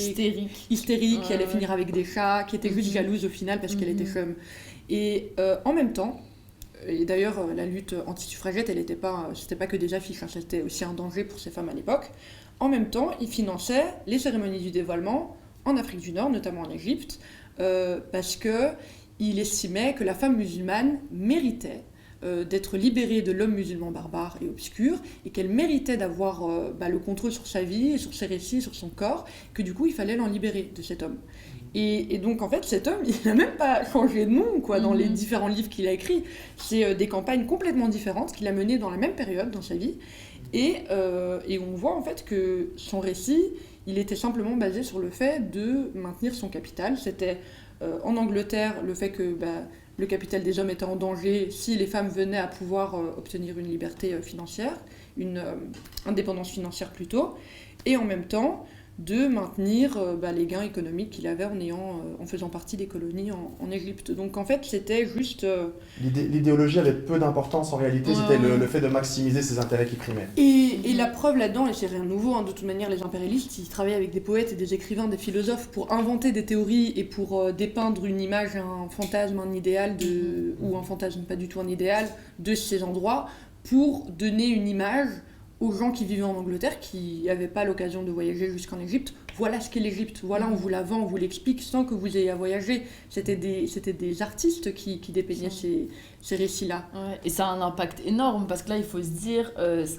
hystérique, qui allait finir avec des chats, qui était juste jalouse au final parce qu'elle était chum. Et en même temps, et d'ailleurs la lutte anti-suffragette, c'était pas que des affiches, c'était aussi un danger pour ces femmes à l'époque. En même temps, il finançait les cérémonies du dévoilement en Afrique du Nord, notamment en Égypte, parce qu'il estimait que la femme musulmane méritait d'être libérée de l'homme musulman barbare et obscur, et qu'elle méritait d'avoir le contrôle sur sa vie, sur ses récits, sur son corps, que du coup il fallait l'en libérer de cet homme. Et donc en fait cet homme, il n'a même pas changé de nom dans les différents livres qu'il a écrits. C'est des campagnes complètement différentes qu'il a menées dans la même période dans sa vie, et on voit en fait que son récit, il était simplement basé sur le fait de maintenir son capital. C'était en Angleterre le fait que le capital des hommes était en danger si les femmes venaient à pouvoir obtenir une liberté financière, une indépendance financière plutôt, et en même temps de maintenir les gains économiques qu'il avait en faisant partie des colonies en Égypte. Donc en fait c'était juste... L'idéologie avait peu d'importance en réalité, c'était le fait de maximiser ses intérêts qui primaient. Et la preuve là-dedans, et c'est rien de nouveau, de toute manière les impérialistes, ils travaillaient avec des poètes et des écrivains, des philosophes pour inventer des théories et pour dépeindre une image, un fantasme, un idéal, ou un fantasme, pas du tout un idéal, de ces endroits, pour donner une image aux gens qui vivaient en Angleterre, qui n'avaient pas l'occasion de voyager jusqu'en Égypte. Voilà ce qu'est l'Égypte, voilà, on vous la vend, on vous l'explique sans que vous ayez à voyager. C'était des artistes qui dépeignaient ces récits-là. Ouais, et ça a un impact énorme, parce que là, il faut se dire,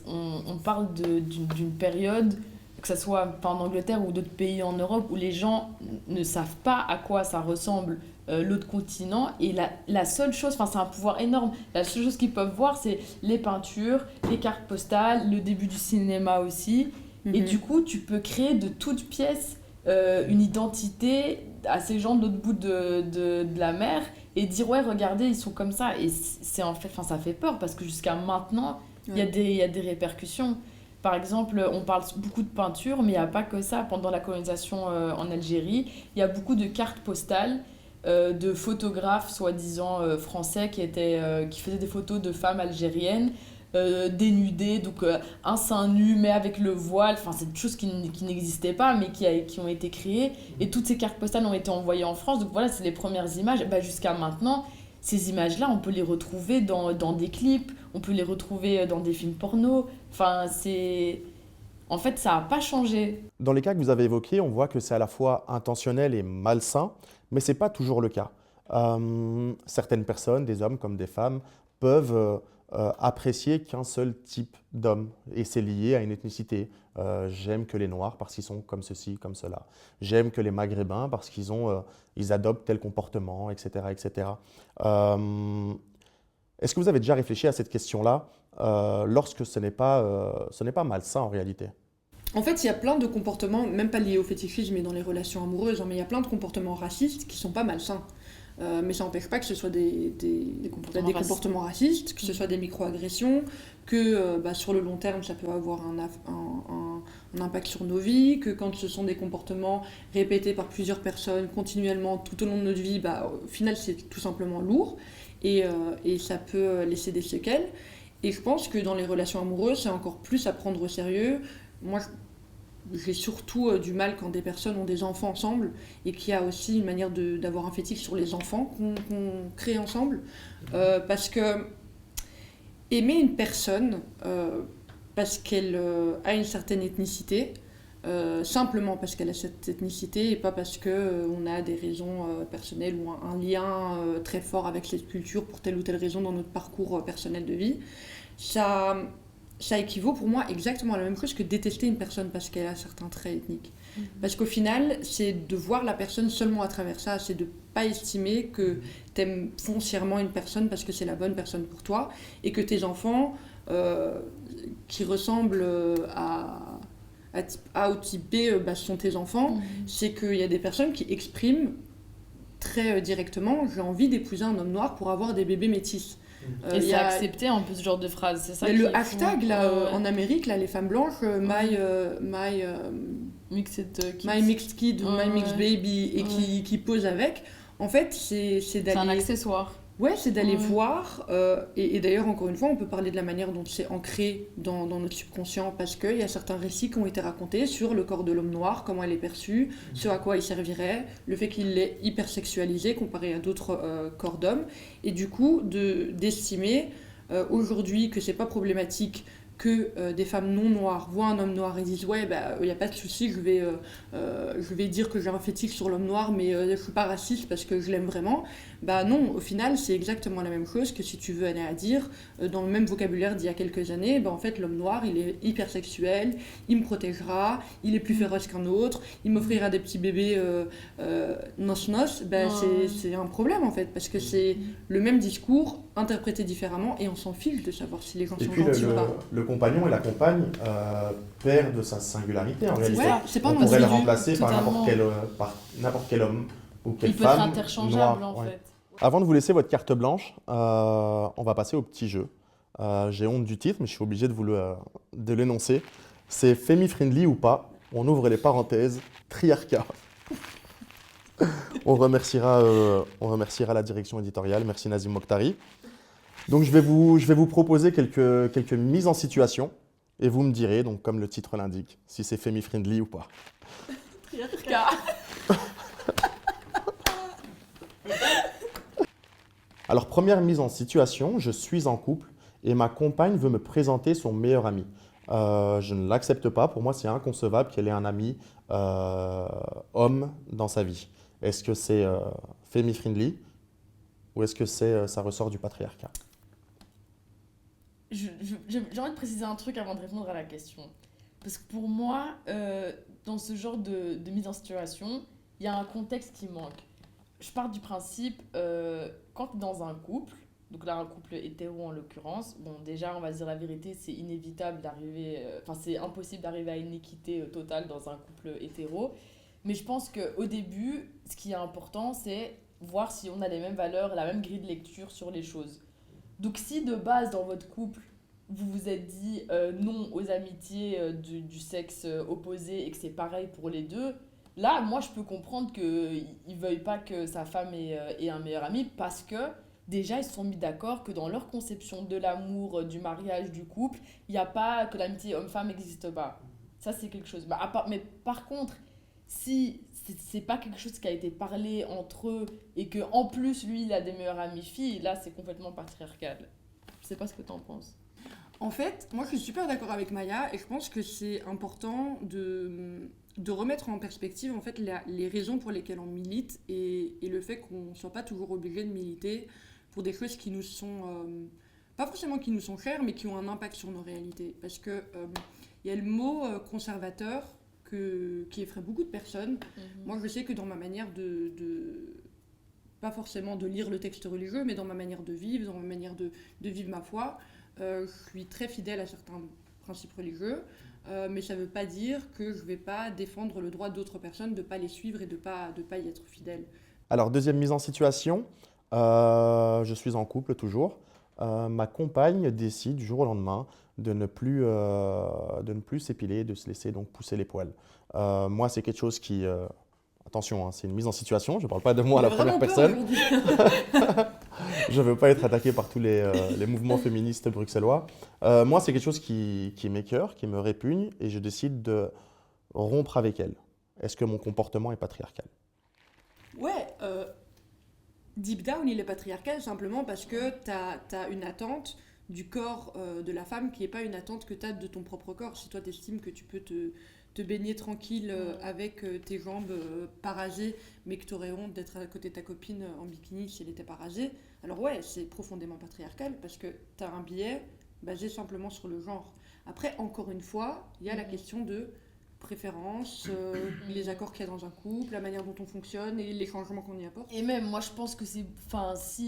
on parle d'une période, que ce soit en Angleterre ou d'autres pays en Europe, où les gens ne savent pas à quoi ça ressemble l'autre continent, et la seule chose, c'est un pouvoir énorme, la seule chose qu'ils peuvent voir, c'est les peintures, les cartes postales, le début du cinéma aussi, et du coup tu peux créer de toutes pièces une identité à ces gens de l'autre bout de la mer, et dire ouais regardez ils sont comme ça, et c'est en fait, ça fait peur, parce que jusqu'à maintenant il y a des répercussions. Par exemple, on parle beaucoup de peinture, mais il n'y a pas que ça. Pendant la colonisation en Algérie, il y a beaucoup de cartes postales de photographes soi-disant français qui faisaient des photos de femmes algériennes dénudées, donc un sein nu mais avec le voile, c'est des choses qui n'existaient pas mais qui ont été créées, et toutes ces cartes postales ont été envoyées en France, donc voilà, c'est les premières images. Jusqu'à maintenant, ces images-là, on peut les retrouver dans des clips, on peut les retrouver dans des films porno, en fait, ça n'a pas changé. Dans les cas que vous avez évoqués, on voit que c'est à la fois intentionnel et malsain, mais ce n'est pas toujours le cas. Certaines personnes, des hommes comme des femmes, peuvent apprécier qu'un seul type d'homme et c'est lié à une ethnicité. J'aime que les Noirs parce qu'ils sont comme ceci, comme cela. J'aime que les Maghrébins parce ils adoptent tel comportement, etc. etc. Est-ce que vous avez déjà réfléchi à cette question-là lorsque ce n'est pas malsain en réalité? En fait, il y a plein de comportements, même pas liés au fétichisme mais dans les relations amoureuses, hein, mais il y a plein de comportements racistes qui sont pas malsains. Mais ça n'empêche pas que ce soit des comportements racistes, que ce soit des micro-agressions, que sur le long terme, ça peut avoir un impact sur nos vies, que quand ce sont des comportements répétés par plusieurs personnes continuellement tout au long de notre vie, au final, c'est tout simplement lourd et ça peut laisser des séquelles. Et je pense que dans les relations amoureuses, c'est encore plus à prendre au sérieux. Moi, j'ai surtout du mal quand des personnes ont des enfants ensemble et qu'il y a aussi une manière d'avoir un fétiche sur les enfants qu'on crée ensemble. Parce que aimer une personne parce qu'elle a une certaine ethnicité, simplement parce qu'elle a cette ethnicité et pas parce qu'on a des raisons personnelles ou un lien très fort avec cette culture pour telle ou telle raison dans notre parcours personnel de vie, ça équivaut pour moi exactement à la même chose que détester une personne parce qu'elle a certains traits ethniques. Parce qu'au final, c'est de voir la personne seulement à travers ça, c'est de pas estimer que t'aimes foncièrement une personne parce que c'est la bonne personne pour toi et que tes enfants qui ressemblent au type B sont tes enfants, c'est qu'il y a des personnes qui expriment très directement « j'ai envie d'épouser un homme noir pour avoir des bébés métis ». Et c'est accepté un peu ce genre de phrase, c'est ça. Le hashtag là, en Amérique, là, les femmes blanches, my mixed kid ou my mixed baby, et qui posent avec, en fait, c'est d'aller... C'est un accessoire. Ouais, c'est d'aller voir, et d'ailleurs, encore une fois, on peut parler de la manière dont c'est ancré dans notre subconscient, parce qu'il y a certains récits qui ont été racontés sur le corps de l'homme noir, comment elle est perçue, ce à quoi il servirait, le fait qu'il est hypersexualisé comparé à d'autres corps d'hommes, et du coup, d'estimer aujourd'hui que c'est pas problématique que des femmes non noires voient un homme noir et disent ouais il n'y a pas de souci, je vais dire que j'ai un fétiche sur l'homme noir mais je suis pas raciste parce que je l'aime vraiment. Non, au final c'est exactement la même chose que si tu veux aller à dire dans le même vocabulaire d'il y a quelques années, en fait l'homme noir il est hypersexuel, il me protégera, il est plus féroce qu'un autre, il m'offrira des petits bébés noce-noce. C'est un problème en fait parce que c'est le même discours interprété différemment et on s'en fiche de savoir si les gens sont gentils ou pas. Le compagnon et la compagne perdent de sa singularité en réalité. C'est pas on pourrait le remplacer par n'importe quel homme ou quelle femme. Il peut être interchangeable en fait. Avant de vous laisser votre carte blanche, on va passer au petit jeu. J'ai honte du titre, mais je suis obligé de l'énoncer. C'est family-friendly ou pas. On ouvre les parenthèses, triarcat. On remerciera la direction éditoriale. Merci Nazim Mokhtari. Donc je vais vous proposer quelques mises en situation et vous me direz, donc comme le titre l'indique, si c'est family-friendly ou pas. Triarcat. Alors première mise en situation, je suis en couple et ma compagne veut me présenter son meilleur ami. Je ne l'accepte pas, pour moi c'est inconcevable qu'elle ait un ami homme dans sa vie. Est-ce que c'est family-friendly ou est-ce que ça ressort du patriarcat? J'ai envie de préciser un truc avant de répondre à la question. Parce que pour moi, dans ce genre de mise en situation, il y a un contexte qui manque. Je pars du principe, quand tu es dans un couple, donc là un couple hétéro en l'occurrence, bon déjà on va se dire la vérité, c'est inévitable d'arriver, c'est impossible d'arriver à une équité totale dans un couple hétéro. Mais je pense qu'au début, ce qui est important, c'est voir si on a les mêmes valeurs, la même grille de lecture sur les choses. Donc si de base dans votre couple, vous vous ait dit non aux amitiés du sexe opposé et que c'est pareil pour les deux, là, moi, je peux comprendre qu'il ne veuille pas que sa femme ait un meilleur ami parce que déjà, ils se sont mis d'accord que dans leur conception de l'amour, du mariage, du couple, il n'y a pas que l'amitié homme-femme n'existe pas. Ça, c'est quelque chose. Mais par contre, si c'est pas quelque chose qui a été parlé entre eux et qu'en plus, lui, il a des meilleurs amis filles, là, c'est complètement patriarcal. Je sais pas ce que tu en penses. En fait, moi, je suis super d'accord avec Maya et je pense que c'est important de remettre en perspective en fait, les raisons pour lesquelles on milite et le fait qu'on ne soit pas toujours obligé de militer pour des choses qui nous sont pas forcément qui nous sont chers, mais qui ont un impact sur nos réalités. Parce que y a le mot conservateur qui effraie beaucoup de personnes. Moi, je sais que dans ma manière pas forcément de lire le texte religieux, mais dans ma manière de vivre, dans ma manière de vivre ma foi, je suis très fidèle à certains principes religieux, mais ça ne veut pas dire que je ne vais pas défendre le droit d'autres personnes de ne pas les suivre et de pas y être fidèle. Alors, deuxième mise en situation, je suis en couple toujours. Ma compagne décide du jour au lendemain de ne plus s'épiler, de se laisser donc pousser les poils. Moi, c'est quelque chose qui... attention, hein, c'est une mise en situation, je ne parle pas de moi à la première personne. Je ne veux pas être attaqué par tous les mouvements féministes bruxellois. Moi, c'est quelque chose qui m'écœure, qui me répugne, et je décide de rompre avec elle. Est-ce que mon comportement est patriarcal? Ouais, deep down, il est patriarcal simplement parce que t'as une attente du corps de la femme qui n'est pas une attente que t'as de ton propre corps. Si toi t'estimes que tu peux te baigner tranquille avec tes jambes pas rasées, mais que t'aurais honte d'être à côté de ta copine en bikini si elle était pas rasée, alors ouais, c'est profondément patriarcal parce que t'as un biais basé simplement sur le genre. Après, encore une fois, il y a la question de préférences, les accords qu'il y a dans un couple, la manière dont on fonctionne et les changements qu'on y apporte. Et même, moi, je pense que si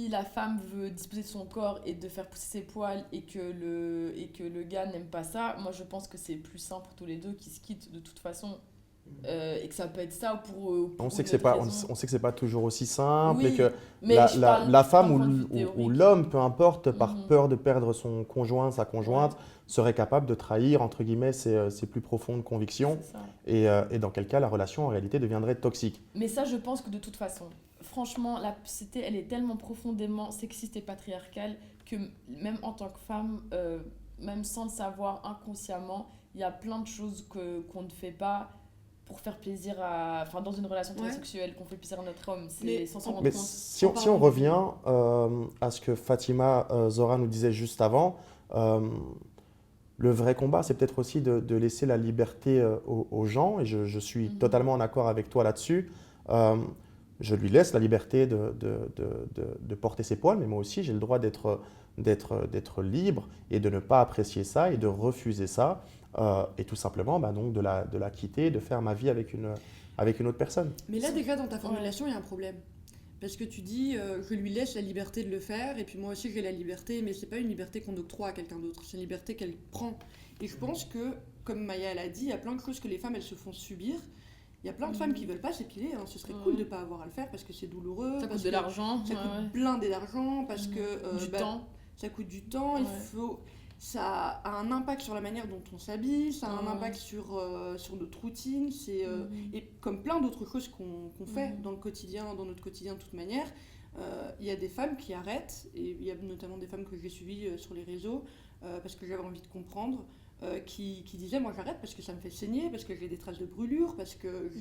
la femme veut disposer de son corps et de faire pousser ses poils et que le gars n'aime pas ça, moi, je pense que c'est plus sain pour tous les deux qu'ils se quittent de toute façon. Et que ça peut être ça pour on sait que c'est c'est pas toujours aussi simple, oui, et que la femme ou l'homme, peu importe, par peur de perdre son conjoint, sa conjointe, serait capable de trahir entre guillemets ses plus profondes convictions, et dans quel cas la relation en réalité deviendrait toxique. Mais ça, je pense que de toute façon, franchement, la société, elle est tellement profondément sexiste et patriarcale que même en tant que femme, même sans le savoir inconsciemment, il y a plein de choses qu'on ne fait pas pour faire plaisir dans une relation transsexuelle, qu'on fait plaisir à notre homme, c'est sans s'en rendre compte. Si on revient à ce que Fatima Zora nous disait juste avant, le vrai combat, c'est peut-être aussi de laisser la liberté aux gens, et je suis totalement en accord avec toi là-dessus. Je lui laisse la liberté de porter ses poils, mais moi aussi, j'ai le droit d'être libre et de ne pas apprécier ça et de refuser ça. Et tout simplement donc de la quitter, de faire ma vie avec une autre personne. Mais là, déjà, dans ta formulation, il y a un problème. Parce que tu dis, je lui laisse la liberté de le faire, et puis moi aussi j'ai la liberté, mais c'est pas une liberté qu'on octroie à quelqu'un d'autre, c'est une liberté qu'elle prend. Et je pense que, comme Maya l'a dit, il y a plein de choses que les femmes, elles se font subir. Il y a plein de femmes qui veulent pas s'épiler, hein. Ce serait cool de pas avoir à le faire parce que c'est douloureux. Ça coûte de l'argent. Ça coûte blindé d'argent, parce que... du temps. Ça coûte du temps, ça a un impact sur la manière dont on s'habille, ça a un impact sur notre routine, et comme plein d'autres choses qu'on fait dans notre quotidien de toute manière. Il y a des femmes qui arrêtent, et il y a notamment des femmes que j'ai suivies sur les réseaux, parce que j'avais envie de comprendre, qui disaient moi j'arrête parce que ça me fait saigner, parce que j'ai des traces de brûlure, parce que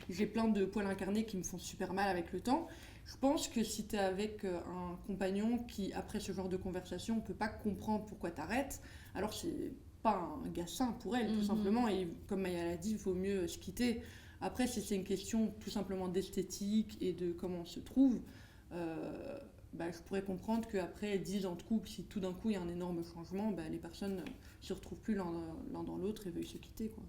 j'ai plein de poils incarnés qui me font super mal avec le temps. Je pense que si tu es avec un compagnon qui, après ce genre de conversation, ne peut pas comprendre pourquoi tu arrêtes, alors c'est pas un gars sain pour elle, tout simplement. Et comme Maya l'a dit, il vaut mieux se quitter. Après, si c'est une question tout simplement d'esthétique et de comment on se trouve, je pourrais comprendre qu'après 10 ans de couple, si tout d'un coup il y a un énorme changement, les personnes ne se retrouvent plus l'un dans l'autre et veulent se quitter, quoi.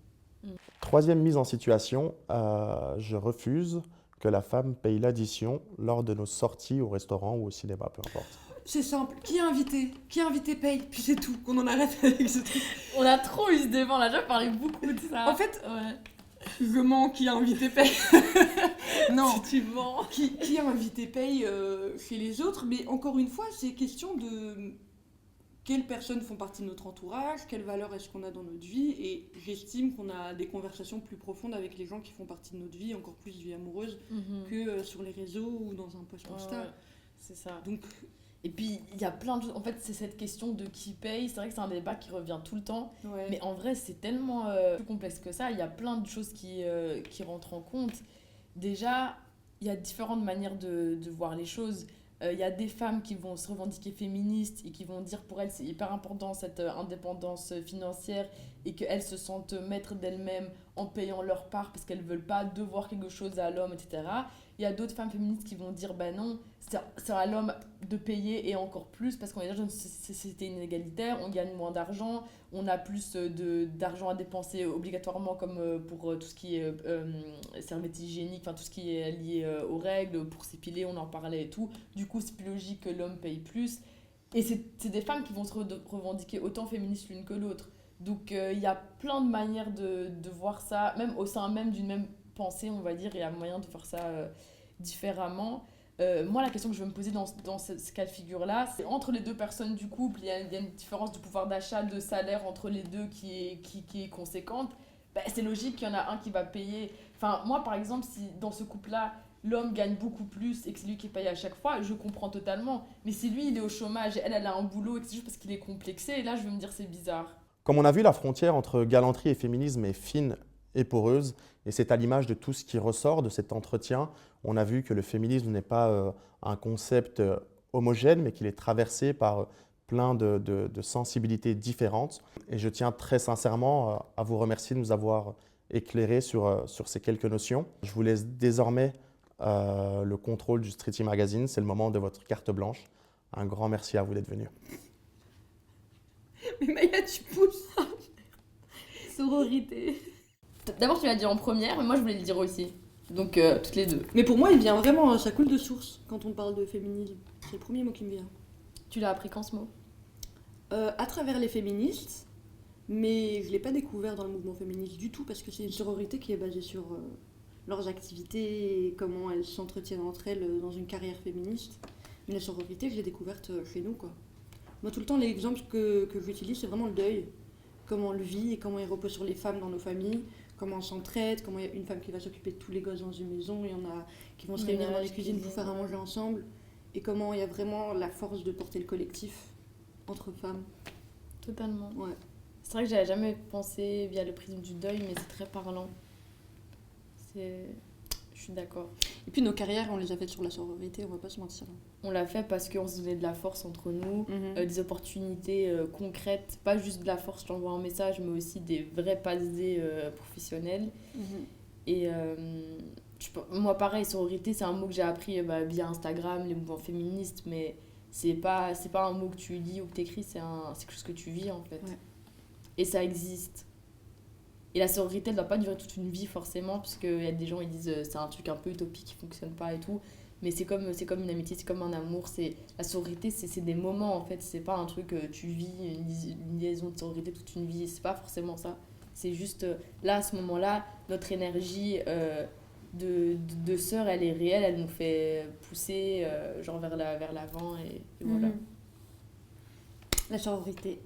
Troisième mise en situation, je refuse que la femme paye l'addition lors de nos sorties au restaurant ou au cinéma, peu importe. C'est simple, qui a invité paye, puis c'est tout, qu'on en arrête avec ce truc. On a trop eu ce débat, on a déjà parlé beaucoup de ça. En fait, je mens, qui a invité paye. Non, si tu mens. Qui a invité paye chez les autres, mais encore une fois, c'est question de quelles personnes font partie de notre entourage, quelles valeurs est-ce qu'on a dans notre vie, et j'estime qu'on a des conversations plus profondes avec les gens qui font partie de notre vie, encore plus vie amoureuse, que sur les réseaux ou dans un post Insta. C'est ça. Donc, et puis, il y a plein de choses. En fait, c'est cette question de qui paye. C'est vrai que c'est un débat qui revient tout le temps. Mais en vrai, c'est tellement plus complexe que ça. Il y a plein de choses qui rentrent en compte. Déjà, il y a différentes manières de voir les choses. Il y a des femmes qui vont se revendiquer féministes et qui vont dire pour elles c'est hyper important cette indépendance financière et qu'elles se sentent maîtres d'elles-mêmes en payant leur part parce qu'elles veulent pas devoir quelque chose à l'homme, etc. Il y a d'autres femmes féministes qui vont dire bah non, c'est à l'homme de payer et encore plus parce qu'on est dans une société inégalitaire, on gagne moins d'argent, on a plus d'argent à dépenser obligatoirement comme pour tout ce qui est serviettes hygiéniques, enfin tout ce qui est lié aux règles, pour s'épiler, on en parlait et tout. Du coup, c'est plus logique que l'homme paye plus. Et c'est des femmes qui vont se revendiquer autant féministes l'une que l'autre. Donc il y a plein de manières de voir ça, même au sein même d'une même pensée, on va dire, il y a moyen de faire ça différemment. Moi, la question que je veux me poser dans ce cas de figure-là, c'est entre les deux personnes du couple, il y a une différence de pouvoir d'achat, de salaire entre les deux qui est conséquente. Bah, c'est logique qu'il y en a un qui va payer. Enfin, moi, par exemple, si dans ce couple-là, l'homme gagne beaucoup plus et que c'est lui qui paye à chaque fois, je comprends totalement. Mais si lui, il est au chômage et elle a un boulot et que c'est juste parce qu'il est complexé, et là, je vais me dire c'est bizarre. Comme on a vu, la frontière entre galanterie et féminisme est fine et poreuse, et c'est à l'image de tout ce qui ressort de cet entretien. On a vu que le féminisme n'est pas un concept homogène, mais qu'il est traversé par plein de sensibilités différentes. Et je tiens très sincèrement à vous remercier de nous avoir éclairés sur ces quelques notions. Je vous laisse désormais le contrôle du Streety Magazine. C'est le moment de votre carte blanche. Un grand merci à vous d'être venus. Mais Maya, tu pousses. Sororité. D'abord, tu l'as dit en première, mais moi, je voulais le dire aussi. Donc, toutes les deux. Mais pour moi, il vient vraiment, ça coule de source quand on parle de féminisme. C'est le premier mot qui me vient. Tu l'as appris quand ce mot ? À travers les féministes, mais je ne l'ai pas découvert dans le mouvement féministe du tout, parce que c'est une sororité qui est basée sur leurs activités et comment elles s'entretiennent entre elles dans une carrière féministe. Mais la sororité, je l'ai découverte chez nous, quoi. Moi, tout le temps, l'exemple que j'utilise, c'est vraiment le deuil. Comment on le vit et comment il repose sur les femmes dans nos familles, comment on s'entraide, comment il y a une femme qui va s'occuper de tous les gosses dans une maison, il y en a qui vont se réunir dans les cuisines pour faire à manger ensemble, et comment il y a vraiment la force de porter le collectif entre femmes. Totalement. Ouais. C'est vrai que j'avais jamais pensé via le prisme du deuil, mais c'est très parlant. Je suis d'accord. Et puis nos carrières, on les a faites sur la sororité, on va pas se mentir. On l'a fait parce qu'on se donnait de la force entre nous, des opportunités concrètes, pas juste de la force, je t'envoie un message, mais aussi des vrais passés professionnels. Et moi, pareil, sororité, c'est un mot que j'ai appris via Instagram, les mouvements féministes, mais c'est pas un mot que tu lis ou que tu écris, c'est quelque chose que tu vis en fait. Ouais. Et ça existe. Et la sororité, elle ne doit pas durer toute une vie forcément, parce qu'il y a des gens qui disent c'est un truc un peu utopique qui ne fonctionne pas et tout. Mais c'est comme une amitié, c'est comme un amour. La sororité, c'est des moments en fait. C'est pas un truc que tu vis, une liaison de sororité toute une vie. C'est pas forcément ça. C'est juste là, à ce moment-là, notre énergie de sœur, elle est réelle, elle nous fait pousser genre vers l'avant et voilà. La sororité.